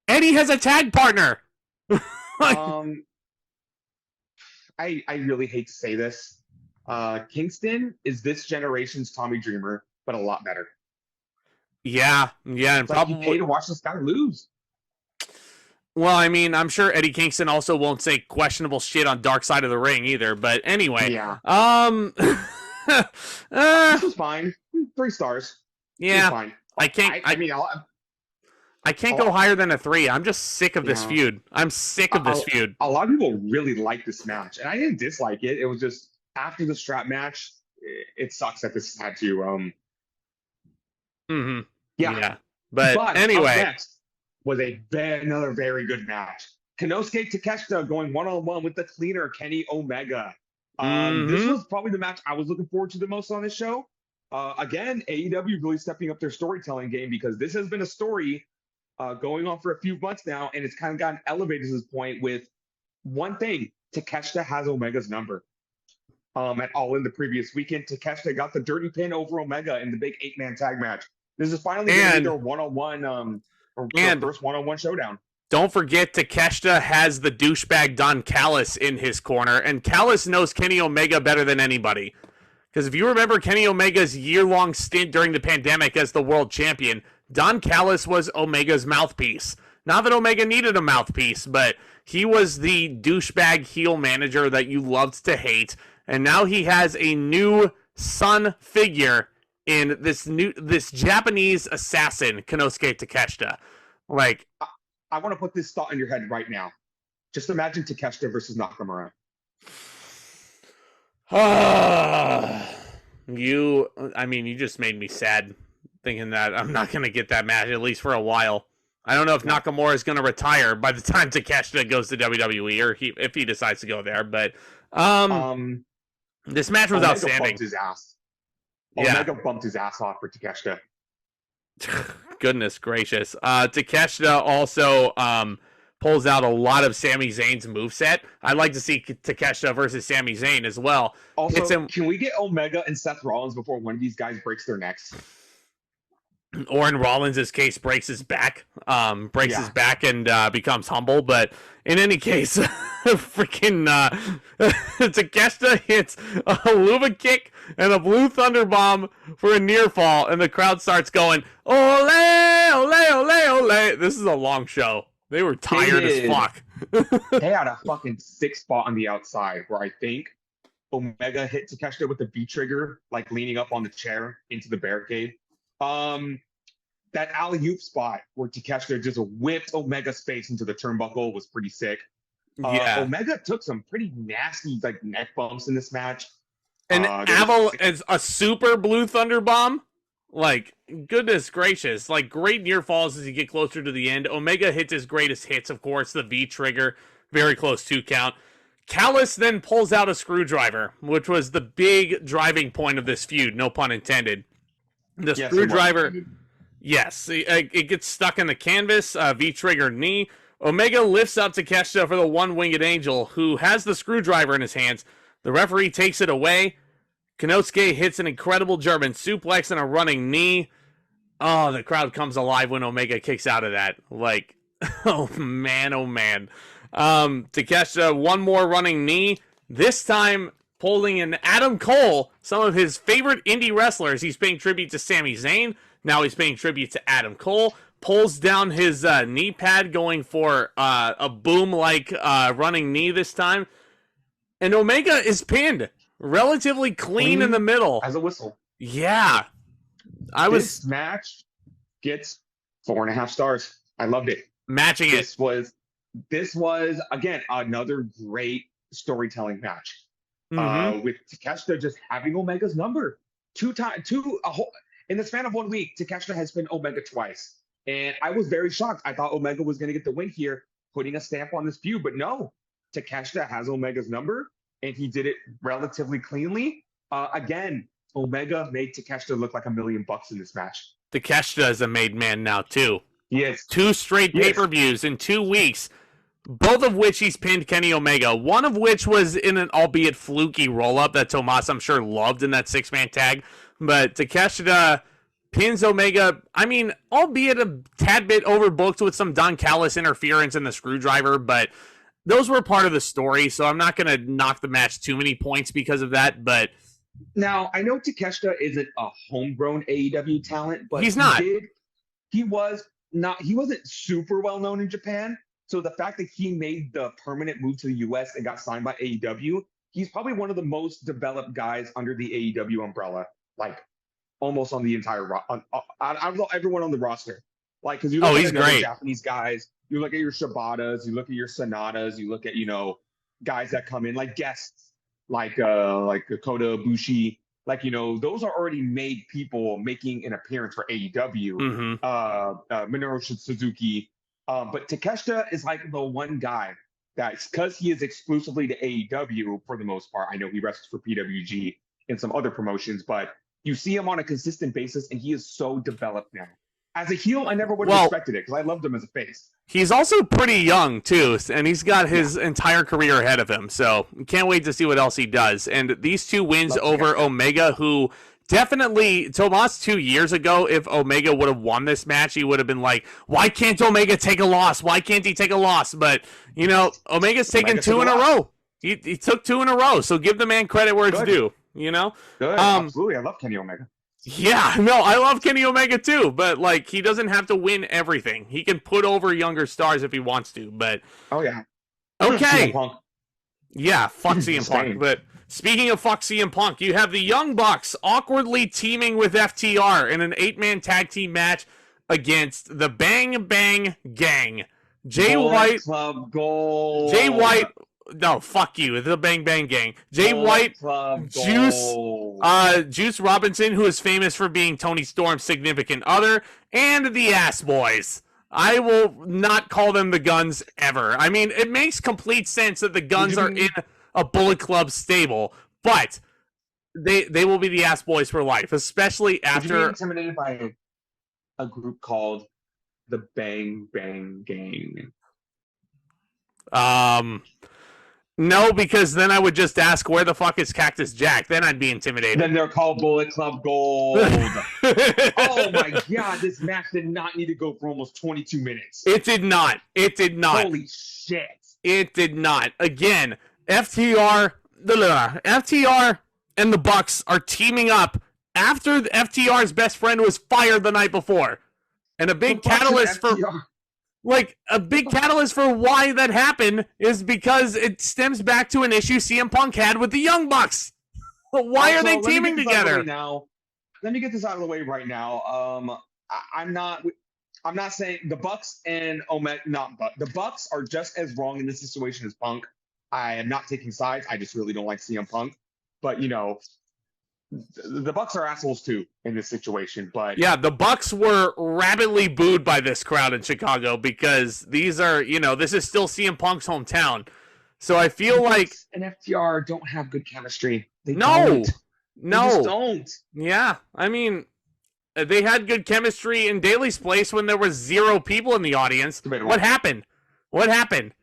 Eddie has a tag partner. I really hate to say this. Kingston is this generation's Tommy Dreamer, but a lot better. Yeah, and probably like you pay to watch this guy lose. Well, I mean, I'm sure Eddie Kingston also won't say questionable shit on Dark Side of the Ring either. But anyway, yeah. This was fine. 3 stars. Yeah, fine. I can't. I can't go higher than a 3. I'm just sick of this feud. I'm sick of this feud. A lot of people really like this match, and I didn't dislike it. It was just after the strap match, it sucks that this had to. Yeah. But anyway, was another very good match. Konosuke Takeshita going one-on-one with the cleaner Kenny Omega. This was probably the match I was looking forward to the most on this show. Again, AEW really stepping up their storytelling game, because this has been a story going on for a few months now, and it's kind of gotten elevated to this point with one thing: Takeshita has Omega's number. At All In the previous weekend, Takeshita got the dirty pin over Omega in the big 8-man tag match. This is finally going to be their one-on-one, or their first one-on-one showdown. Don't forget, Takeshita has the douchebag Don Callis in his corner, and Callis knows Kenny Omega better than anybody. Because if you remember Kenny Omega's year-long stint during the pandemic as the world champion, Don Callis was Omega's mouthpiece. Not that Omega needed a mouthpiece, but he was the douchebag heel manager that you loved to hate. And now he has a new son figure in this Japanese assassin, Konosuke Takeshita. Like, I want to put this thought in your head right now. Just imagine Takeshita versus Nakamura. You just made me sad thinking that I'm not going to get that match, at least for a while. I don't know if Nakamura is going to retire by the time Takeshita goes to WWE, or if he decides to go there, but this match was outstanding. Bumped his ass. Omega bumped his ass off for Takeshita. Goodness gracious. Takeshita also pulls out a lot of Sami Zayn's moveset. I'd like to see Takeshita versus Sami Zayn as well. Also, can we get Omega and Seth Rollins before one of these guys breaks their necks? Or in Rollins' case, breaks his back. His back and becomes humble. But in any case, freaking Takeshita hits a Luva kick and a Blue Thunder Bomb for a near fall, and the crowd starts going, ole, ole, ole, ole. This is a long show. They were tired as fuck. They had a fucking sick spot on the outside where I think Omega hit Takeshita with the V-trigger, like leaning up on the chair into the barricade. That alley-oop spot where Takeshita just whipped Omega's face into the turnbuckle was pretty sick. Omega took some pretty nasty neck bumps in this match. And as a super Blue Thunder Bomb, goodness gracious, great near falls as you get closer to the end. Omega hits his greatest hits, of course, the V-trigger, very close 2 count. Callis then pulls out a screwdriver, which was the big driving point of this feud, no pun intended. The screwdriver, it gets stuck in the canvas, V-trigger knee. Omega lifts up Takeshita for the one-winged angel, who has the screwdriver in his hands. The referee takes it away. Konosuke hits an incredible German suplex and a running knee. Oh, the crowd comes alive when Omega kicks out of that. Oh man. Takeshita, one more running knee. This time pulling in Adam Cole, some of his favorite indie wrestlers. He's paying tribute to Sami Zayn. Now he's paying tribute to Adam Cole. Pulls down his knee pad, going for a boom-like running knee this time. And Omega is pinned relatively clean in the middle. As a whistle. Yeah. This match gets 4.5 stars. I loved it. Matching it. This was, again, another great storytelling match. With Takeshita just having Omega's number. In the span of 1 week, Takeshita has been Omega twice. And I was very shocked. I thought Omega was going to get the win here, putting a stamp on this feud. But no, Takeshita has Omega's number, and he did it relatively cleanly. Again, Omega made Takeshita look like $1 million in this match. Takeshita is a made man now, too. Yes. 2 straight pay-per-views in 2 weeks, both of which he's pinned Kenny Omega, one of which was in an albeit fluky roll-up that Tomas, I'm sure, loved in that 6-man tag. But Takeshita pins Omega, albeit a tad bit overbooked with some Don Callis interference in the screwdriver, but those were part of the story, so I'm not going to knock the match too many points because of that. But now, I know Takeshita isn't a homegrown AEW talent, but he's not. He wasn't super well known in Japan. So the fact that he made the permanent move to the US and got signed by AEW, he's probably one of the most developed guys under the AEW umbrella, almost on the entire everyone on the roster. Because you look at great. Japanese guys, you look at your Shibatas, you look at your Sonatas, you look at guys that come in like guests, like Kota Ibushi, those are already made people making an appearance for AEW. Minoru Suzuki. But Takeshita is like the one guy that's, because he is exclusively to AEW for the most part. I know he wrestles for PWG and some other promotions, but you see him on a consistent basis, and he is so developed now. As a heel, I never would have expected it because I loved him as a face. He's also pretty young, too, and he's got his entire career ahead of him. So can't wait to see what else he does. And these two wins over Omega, who definitely, Tomas 2 years ago, if Omega would have won this match, he would have been like, why can't Omega take a loss? Why can't he take a loss? But, you know, Omega's taken two in a row. He took 2 in a row, so give the man credit where it's due, you know? Good, absolutely. I love Kenny Omega. Yeah, no, I love Kenny Omega too, but like he doesn't have to win everything. He can put over younger stars if he wants to, but okay. Yeah, fuck CM Punk. But speaking of fuck CM Punk, you have the Young Bucks awkwardly teaming with FTR in an 8-man tag team match against the Bang Bang Gang. Jay White, Club Gold. Jay White. No, fuck you. The Bang Bang Gang. Jay White, Juice Robinson, who is famous for being Tony Storm's significant other, and the Ass Boys. I will not call them the Guns ever. I mean, it makes complete sense that the Guns are in a Bullet Club stable, but they will be the Ass Boys for life, especially after... Would you be intimidated by a group called the Bang Bang Gang? No, because then I would just ask, where the fuck is Cactus Jack? Then I'd be intimidated. Then they're called Bullet Club Gold. Oh my god, this match did not need to go for almost 22 minutes. It did not. It did not. Holy shit. It did not. Again, FTR and the Bucks are teaming up after FTR's best friend was fired the night before. And a big catalyst for... Like, a big catalyst for why that happened is because it stems back to an issue CM Punk had with the Young Bucks. Why are they teaming together? Let me get this out of the way right now. I'm not saying the Bucks and Omega, the Bucks are just as wrong in this situation as Punk. I am not taking sides. I just really don't like CM Punk. But, you know, the Bucks are assholes too in this situation, but yeah, the Bucks were rabidly booed by this crowd in Chicago because these are, you know, this is still CM Punk's hometown. So I feel like and FTR don't have good chemistry. They just don't. Yeah, I mean, they had good chemistry in Daly's place when there was 0 people in the audience. What happened? What happened?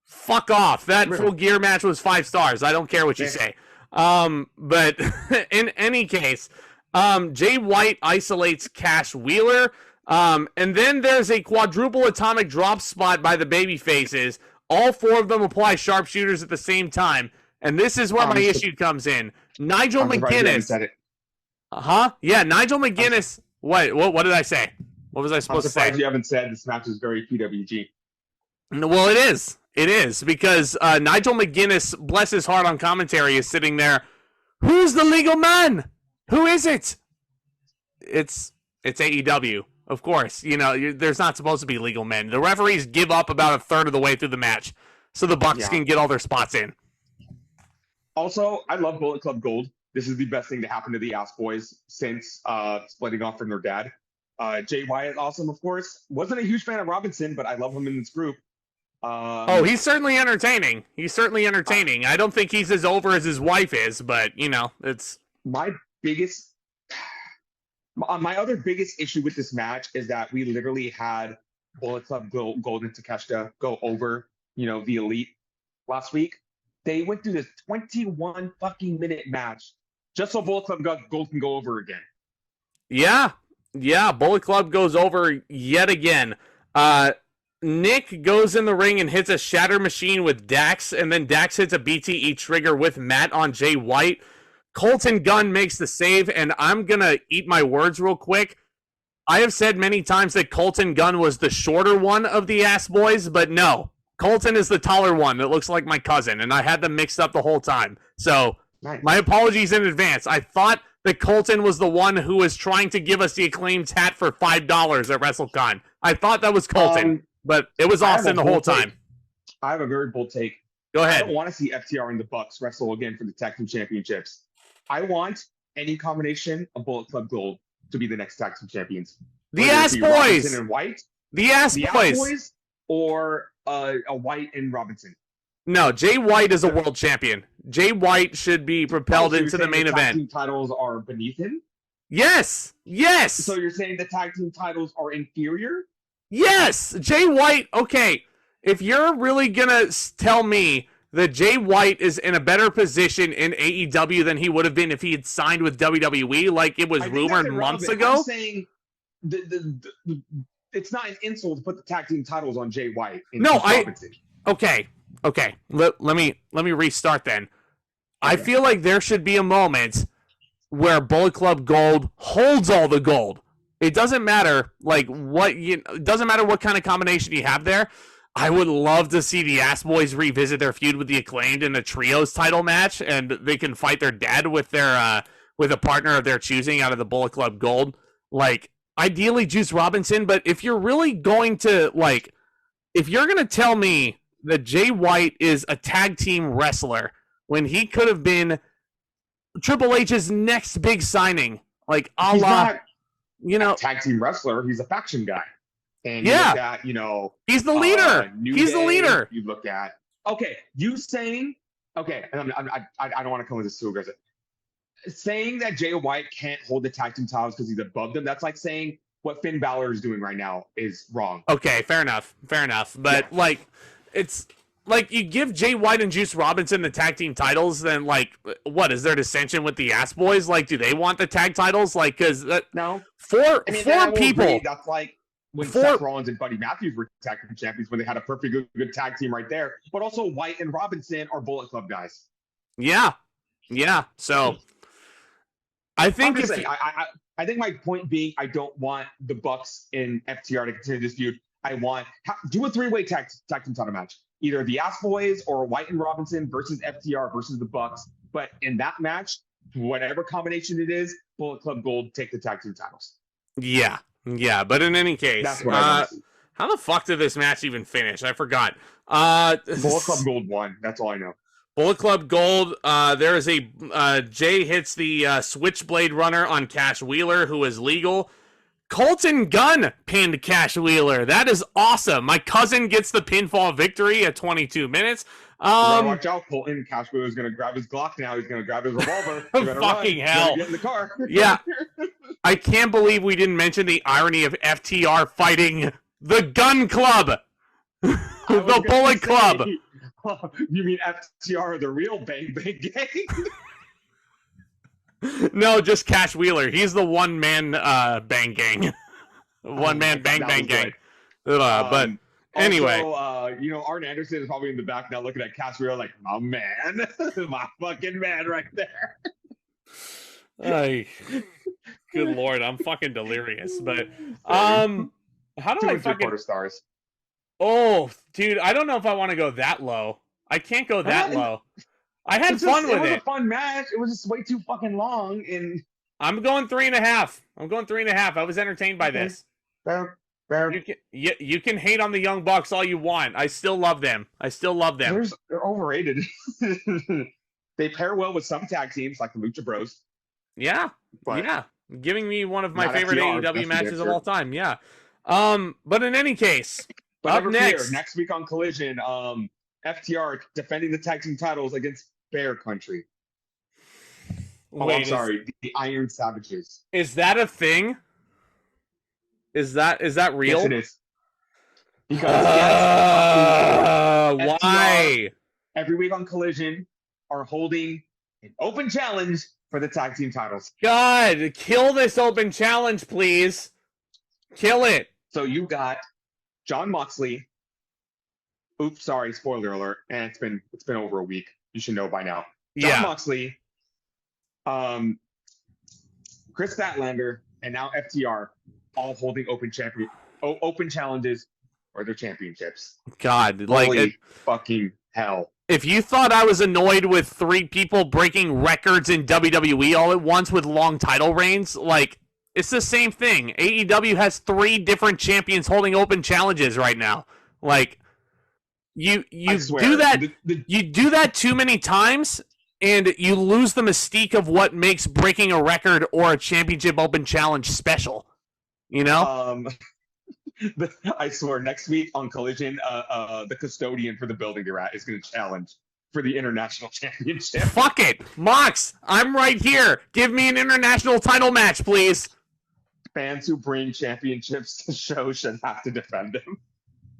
Fuck off. That Full Gear match was 5 stars. I don't care what you say. But in any case, Jay White isolates Cash Wheeler. And then there's a quadruple atomic drop spot by the baby faces. All 4 of them apply sharpshooters at the same time. And this is where my issue comes in. Nigel McGuinness. Yeah, Nigel McGuinness. What did I say? What was I supposed to say? I'm surprised you haven't said this match is very PWG. Well, it is. It is, because Nigel McGuinness, bless his heart on commentary, is sitting there. Who's the legal man? Who is it? It's AEW, of course. You know, there's not supposed to be legal men. The referees give up about a third of the way through the match, so the Bucks can get all their spots in. Also, I love Bullet Club Gold. This is the best thing to happen to the Ass Boys since splitting off from their dad. Jay Wyatt, awesome, of course. Wasn't a huge fan of Robinson, but I love him in this group. He's certainly entertaining. I don't think he's as over as his wife is, but, you know, it's... My other biggest issue with this match is that we literally had Bullet Club Gold and Takeshita go over, you know, the Elite last week. They went through this 21 fucking minute match just so Bullet Club Gold can go over again. Yeah, Bullet Club goes over yet again. Nick goes in the ring and hits a shatter machine with Dax, and then Dax hits a BTE trigger with Matt on Jay White. Colton Gunn makes the save, and I'm going to eat my words real quick. I have said many times that Colton Gunn was the shorter one of the Ass Boys, but no. Colton is the taller one that looks like my cousin, and I had them mixed up the whole time. So, My apologies in advance. I thought that Colton was the one who was trying to give us the Acclaimed hat for $5 at WrestleCon. I thought that was Colton. But it was Austin the whole time. I have a very bold take. Go ahead. I don't want to see FTR and the Bucks wrestle again for the Tag Team Championships. I want any combination of Bullet Club Gold to be the next Tag Team Champions. The Ass Boys! Robinson and White, The Ass The Boys. Ass Boys or a White and Robinson? No, Jay White is a world champion. Jay White should be propelled into the main the event. Tag team titles are beneath him? Yes. Yes. So you're saying the tag team titles are inferior? Yes. Jay White. Okay. If you're really going to tell me that Jay White is in a better position in AEW than he would have been if he had signed with WWE, like it was rumored months ago. I'm saying it's not an insult to put the tag team titles on Jay White. Okay. Let me restart then. Okay. I feel like there should be a moment where Bullet Club Gold holds all the gold. It doesn't matter it doesn't matter what kind of combination you have there. I would love to see the Ass Boys revisit their feud with the Acclaimed in a trios title match, and they can fight their dad with their with a partner of their choosing out of the Bullet Club Gold. Like, ideally Juice Robinson, but if you're really going to if you're gonna tell me that Jay White is a tag team wrestler when he could have been Triple H's next big signing, like a la, tag team wrestler, he's a faction guy. And you look at, he's the leader. He's the leader. You look at, you saying, I don't want to come with this too aggressive. Saying that Jay White can't hold the tag team titles because he's above them, that's like saying what Finn Balor is doing right now is wrong. Okay, fair enough. But it's like you give Jay White and Juice Robinson the tag team titles, then what is there dissension with the Ass Boys? Like, do they want the tag titles? Like, because no, four people. Agree. That's like when Seth Rollins and Buddy Matthews were tag team champions when they had a perfect good tag team right there. But also White and Robinson are Bullet Club guys. Yeah. So I think I think my point being, I don't want the Bucks and FTR to continue this feud. I want do a three-way tag team title match. Either the Ass Boys or White and Robinson versus FTR versus the Bucks. But in that match, whatever combination it is, Bullet Club Gold take the tag team titles. Yeah. But in any case, that's what I how the fuck did this match even finish? I forgot. Bullet Club Gold won. That's all I know. Bullet Club Gold. There is a Jay hits the Switchblade Runner on Cash Wheeler, who is legal. Colton Gunn pinned Cash Wheeler. That is awesome. My cousin gets the pinfall victory at 22 minutes. Watch out, Colton. Cash Wheeler is going to grab his Glock now. He's going to grab his revolver. Fucking hell. Get in the car. Yeah. I can't believe we didn't mention the irony of FTR fighting the Gun Club. The Bullet Club. You mean FTR, the real Bang Bang Gang? No, just Cash Wheeler. He's the one-man Bang Gang. One-man Bang Bang Gang. But anyway. Also, Arn Anderson is probably in the back now looking at Cash Wheeler like, my man. My fucking man right there. Good Lord, I'm fucking delirious. But how do I fucking... stars. Oh, dude, I don't know if I want to go that low. I can't go that low. I had fun with it. It was a fun match. It was just way too fucking long. And I'm going 3.5. I was entertained by this. Fair. You can hate on the Young Bucks all you want. I still love them. They're overrated. They pair well with some tag teams like the Lucha Bros. Yeah. Giving me one of my favorite FTR, AEW matches of all time. Yeah. But in any case, up next week on Collision, FTR defending the tag team titles against Bear Country. The Iron Savages. Is that a thing? Is that real? Yes, it is. Because why? Every week on Collision are holding an open challenge for the tag team titles. God, kill this open challenge, please. Kill it. So you got Jon Moxley. Oops, sorry, spoiler alert. And it's been over a week. You should know by now. Jon Moxley, Kris Statlander, and now FTR, all holding open challenges for their championships. God, holy fucking hell. If you thought I was annoyed with 3 people breaking records in WWE all at once with long title reigns, it's the same thing. AEW has 3 different champions holding open challenges right now. You do that. You do that too many times, and you lose the mystique of what makes breaking a record or a championship open challenge special. I swear, next week on Collision, the custodian for the building they're at is going to challenge for the international championship. Fuck it, Mox, I'm right here. Give me an international title match, please. Fans who bring championships to show should have to defend them.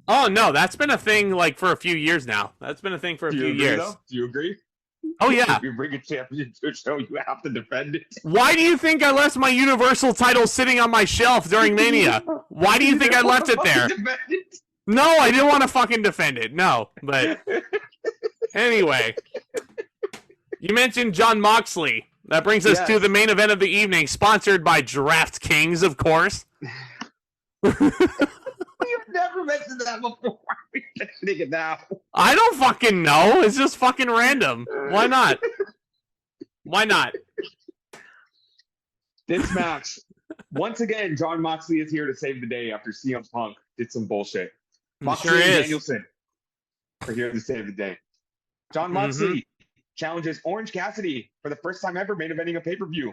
Oh no, that's been a thing like for a few years now. That's been a thing for a few years. Though? Do you agree? Oh yeah. If you bring a championship to a show, you have to defend it. Why do you think I left my Universal title sitting on my shelf during Mania? Why do you think I left it there? No, I didn't want to fucking defend it. No, but anyway, you mentioned Jon Moxley. That brings us to the main event of the evening, sponsored by DraftKings, of course. You've never mentioned that before. We're mentioning it now. I don't fucking know. It's just fucking random. Why not? Why not? This match, once again, Jon Moxley is here to save the day after CM Punk did some bullshit. Moxley and Danielson are here to save the day. Jon Moxley challenges Orange Cassidy for the first time ever main eventing a pay-per-view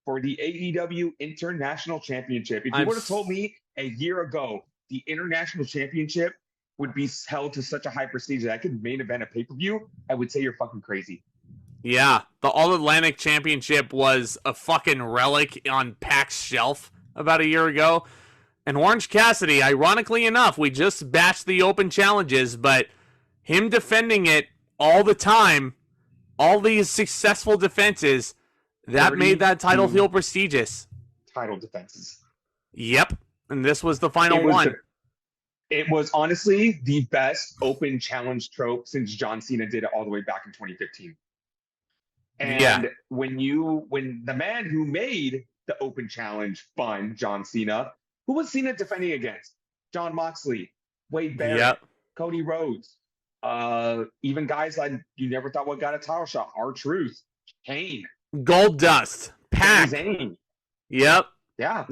for the AEW International Championship. If you would have told me a year ago the International Championship would be held to such a high prestige that I could main event a pay-per-view, I would say you're fucking crazy. Yeah, the All-Atlantic Championship was a fucking relic on PAC's shelf about a year ago. And Orange Cassidy, ironically enough, we just batched the open challenges, but him defending it all the time, all these successful defenses, that made that title feel prestigious. Title defenses. Yep, and this was the final one. It was honestly the best open challenge trope since John Cena did it all the way back in 2015. And when the man who made the open challenge fun, John Cena, who was Cena defending against? Jon Moxley, Wade Barrett, Cody Rhodes, even guys like you never thought would got a title shot, R-Truth, Kane, Gold Dust, Pac. Yep. Yeah.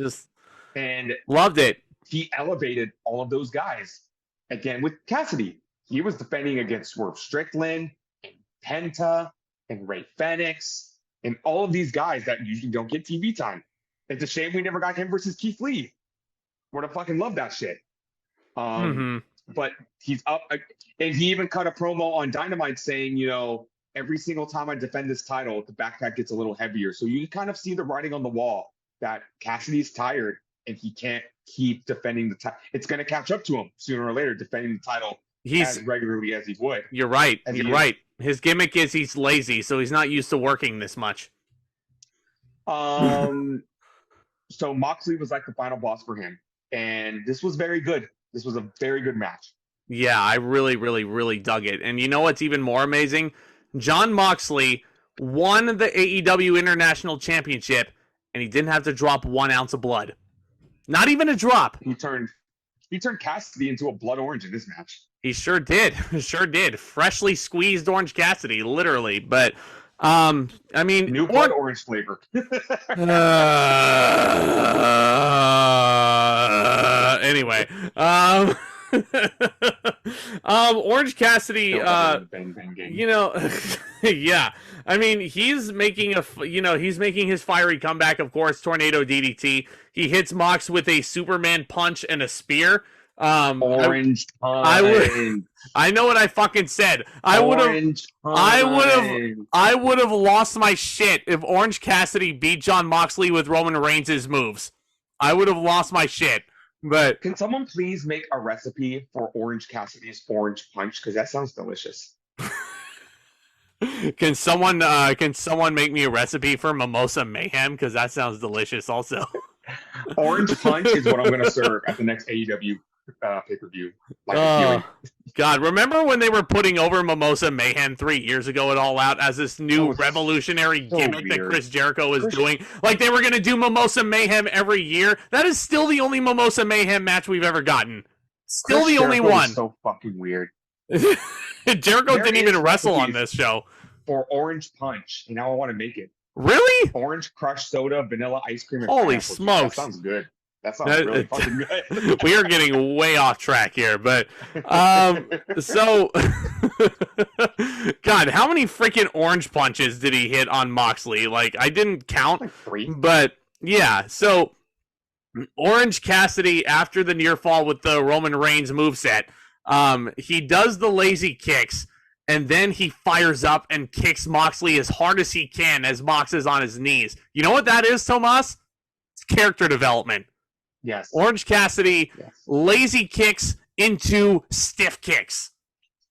And loved it. He elevated all of those guys. Again, with Cassidy, he was defending against Swerve Strickland and Penta and Ray Fenix and all of these guys that usually don't get TV time. It's a shame we never got him versus Keith Lee. Would have fucking loved that shit. But he's up, and he even cut a promo on Dynamite saying, you know, every single time I defend this title, the backpack gets a little heavier. So you kind of see the writing on the wall that Cassidy's tired and he can't keep defending the title. It's going to catch up to him sooner or later, defending the title as regularly as he would. You're right. You're right. His gimmick is he's lazy, so he's not used to working this much. So Moxley was like the final boss for him. And this was very good. This was a very good match. Yeah, I really, really, really dug it. And you know what's even more amazing? Jon Moxley won the AEW International Championship, and he didn't have to drop 1 ounce of blood. Not even a drop. He turned Cassidy into a blood orange in this match. He sure did. Sure did. Freshly squeezed Orange Cassidy, literally. But, I mean... New blood orange flavor. Anyway. Orange Cassidy, you know, yeah. I mean, he's making his fiery comeback, of course, Tornado DDT. He hits Mox with a Superman punch and a spear. Orange punch. I know what I fucking said. I would have lost my shit if Orange Cassidy beat Jon Moxley with Roman Reigns' moves. I would have lost my shit. But can someone please make a recipe for Orange Cassidy's orange punch? Because that sounds delicious. Can someone make me a recipe for Mimosa Mayhem? Because that sounds delicious also. Orange punch is what I'm going to serve at the next AEW pay-per-view. God, remember when they were putting over Mimosa Mayhem 3 years ago at All Out as this new revolutionary gimmick that Chris Jericho was doing? Like they were going to do Mimosa Mayhem every year. That is still the only Mimosa Mayhem match we've ever gotten. Still the only one. So fucking weird. Jericho didn't even wrestle on this show. For Orange Punch, and now I want to make it. Really? Orange crushed soda, vanilla ice cream, and holy smokes! That sounds good. That sounds really fucking good. We are getting way off track here, but so God, how many freaking orange punches did he hit on Moxley? Like I didn't count, like 3. but yeah. So Orange Cassidy, after the near fall with the Roman Reigns moveset, he does the lazy kicks, and then he fires up and kicks Moxley as hard as he can as Mox is on his knees. You know what that is, Tomas? It's character development. Yes. Orange Cassidy, lazy kicks into stiff kicks.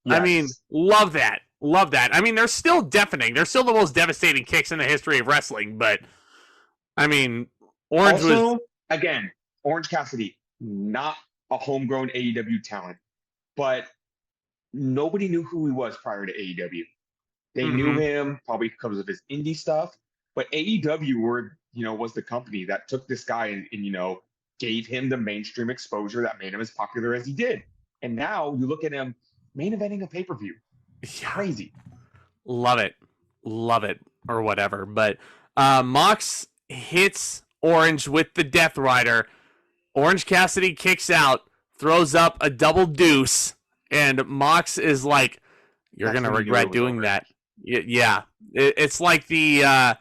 Yes. I mean, love that. Love that. I mean, they're still deafening. They're still the most devastating kicks in the history of wrestling, but, I mean, Orange also, again, Orange Cassidy, not a homegrown AEW talent, but nobody knew who he was prior to AEW. They knew him probably because of his indie stuff, but AEW was the company that took this guy and gave him the mainstream exposure that made him as popular as he did. And now you look at him main eventing a pay-per-view. It's crazy. Love it, or whatever. But Mox hits Orange with the Death Rider. Orange Cassidy kicks out, throws up a double deuce, and Mox is like, "You're gonna regret doing that." Yeah, it's like the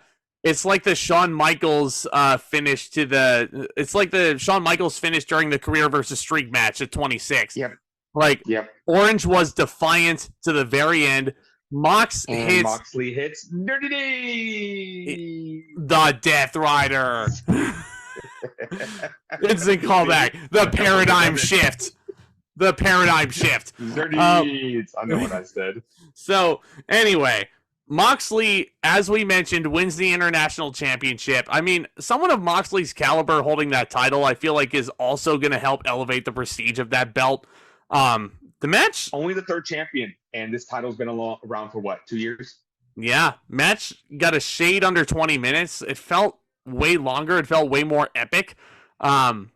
Shawn Michaels finish to the. It's like the Shawn Michaels finish during the Career versus Streak match at 26. Yep. Orange was defiant to the very end. Moxley hits Dirty D, the Death Rider. Instant callback. The paradigm shift. The paradigm shift. Dirty I know what I said. So anyway, Moxley, as we mentioned, wins the International Championship. I mean, someone of Moxley's caliber holding that title, I feel like, is also going to help elevate the prestige of that belt. The match, only the third champion, and this title's been around for what, 2 years? Yeah, match got a shade under 20 minutes. It felt way longer. It felt way more epic. I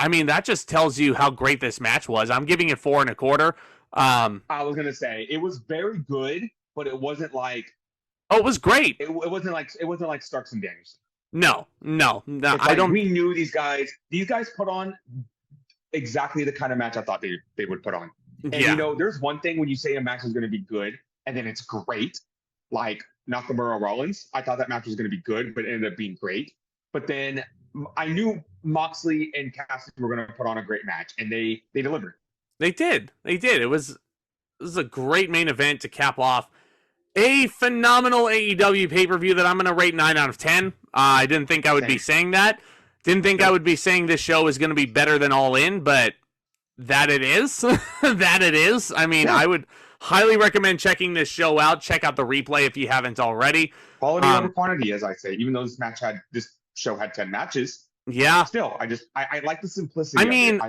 mean, that just tells you how great this match was. I'm giving it 4 1/4. I was gonna say it was very good, but it wasn't like. Oh, it was great. It wasn't like Starks and Danielson. No. I don't. We knew these guys. These guys put on exactly the kind of match I thought they would put on. And there's one thing when you say a match is going to be good and then it's great, like Nakamura Rollins. I thought that match was going to be good, but it ended up being great. But then I knew Moxley and Cassidy were going to put on a great match, and they delivered. They did. It was a great main event to cap off a phenomenal AEW pay-per-view that I'm going to rate 9 out of 10. I didn't think I would be saying that. Didn't think I would be saying this show is going to be better than All In, but that it is. That it is. I mean, I would highly recommend checking this show out. Check out the replay if you haven't already. Quality over quantity, as I say. Even though this show had 10 matches. Yeah. Still, I like the simplicity. I mean,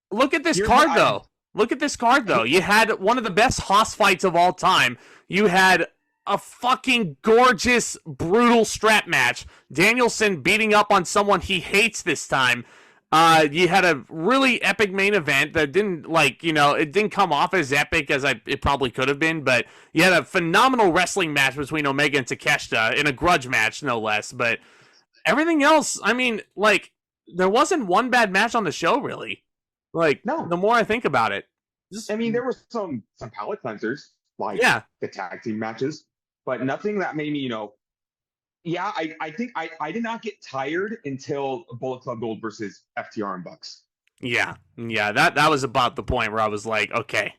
look at this card, though. Look at this card, though. You had one of the best Haas fights of all time. You had a fucking gorgeous, brutal strap match. Danielson beating up on someone he hates this time. You had a really epic main event that didn't, it didn't come off as epic as it probably could have been, but you had a phenomenal wrestling match between Omega and Takeshita in a grudge match, no less. But everything else, I mean, there wasn't one bad match on the show, really. No. The more I think about it. There were some palate cleansers, the tag team matches. But nothing that made me, I think I did not get tired until Bullet Club Gold versus FTR and Bucks. Yeah, that was about the point where I was like, okay,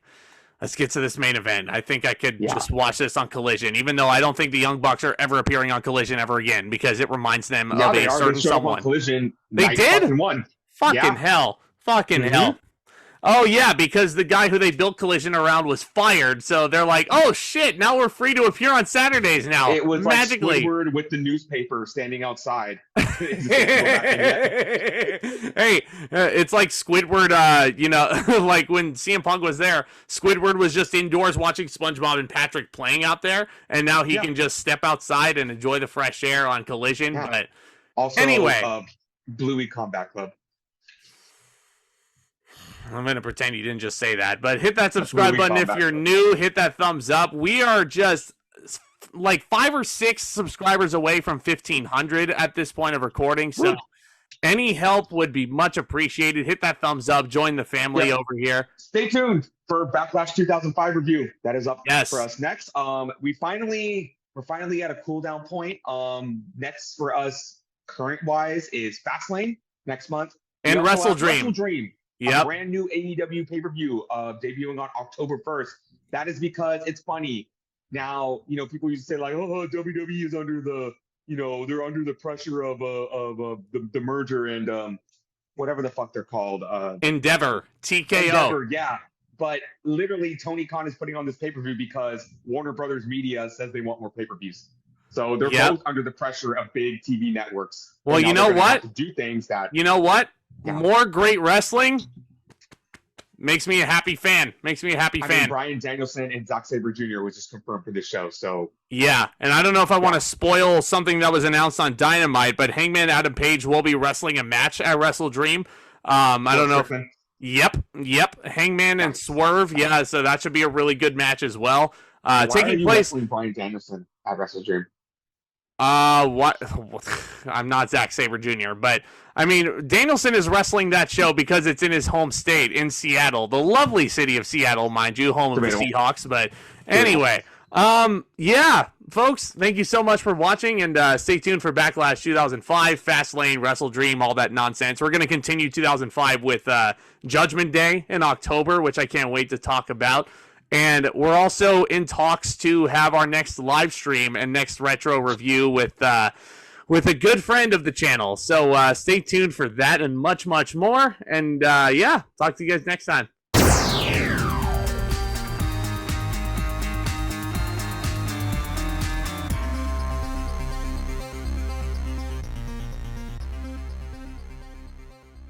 let's get to this main event. I think I could just watch this on Collision, even though I don't think the Young Bucks are ever appearing on Collision ever again because it reminds them of a certain someone. Collision, they did? Fucking hell. Oh, yeah, because the guy who they built Collision around was fired, so they're like, oh, shit, now we're free to appear on Saturdays now. It was magically. Like Squidward with the newspaper standing outside. Hey, it's like Squidward, like when CM Punk was there, Squidward was just indoors watching SpongeBob and Patrick playing out there, and now he can just step outside and enjoy the fresh air on Collision. Yeah. But also, anyway. Bluey Combat Club. I'm going to pretend you didn't just say that, but hit that subscribe button if you're new. Hit that thumbs up. We are just like 5 or 6 subscribers away from 1,500 at this point of recording, so any help would be much appreciated. Hit that thumbs up. Join the family over here. Stay tuned for Backlash 2005 review. That is up for us next. We're finally at a cool down point. Next for us, current-wise, is Fastlane. next month. And Wrestle Dream. Wrestle Dream. Yep. A brand new AEW pay-per-view debuting on October 1st. That is because it's funny. Now, people used to say like, oh, WWE is under the, they're under the pressure of the merger and whatever the fuck they're called. Endeavor, TKO. Endeavor, yeah. But literally, Tony Khan is putting on this pay-per-view because Warner Brothers Media says they want more pay-per-views. So they're both under the pressure of big TV networks. Well, you know what? To do things that. You know what? Yeah. More great wrestling makes me a happy fan. Makes me a happy fan. Mean, Bryan Danielson and Zack Sabre Jr. was just confirmed for this show. So yeah, and I don't know if I want to spoil something that was announced on Dynamite, but Hangman Adam Page will be wrestling a match at Wrestle Dream. I don't know. Yep. Hangman and Swerve. Yeah, so that should be a really good match as well. Taking place. Wrestling Bryan Danielson at Wrestle Dream. What? I'm not Zack Sabre Jr., but I mean, Danielson is wrestling that show because it's in his home state in Seattle, the lovely city of Seattle, mind you, home of the Seahawks. But anyway, yeah, folks, thank you so much for watching, and stay tuned for Backlash 2005, Fastlane, Wrestle Dream, all that nonsense. We're going to continue 2005 with Judgment Day in October, which I can't wait to talk about. And we're also in talks to have our next live stream and next retro review with a good friend of the channel. So stay tuned for that and much, much more. And yeah, talk to you guys next time.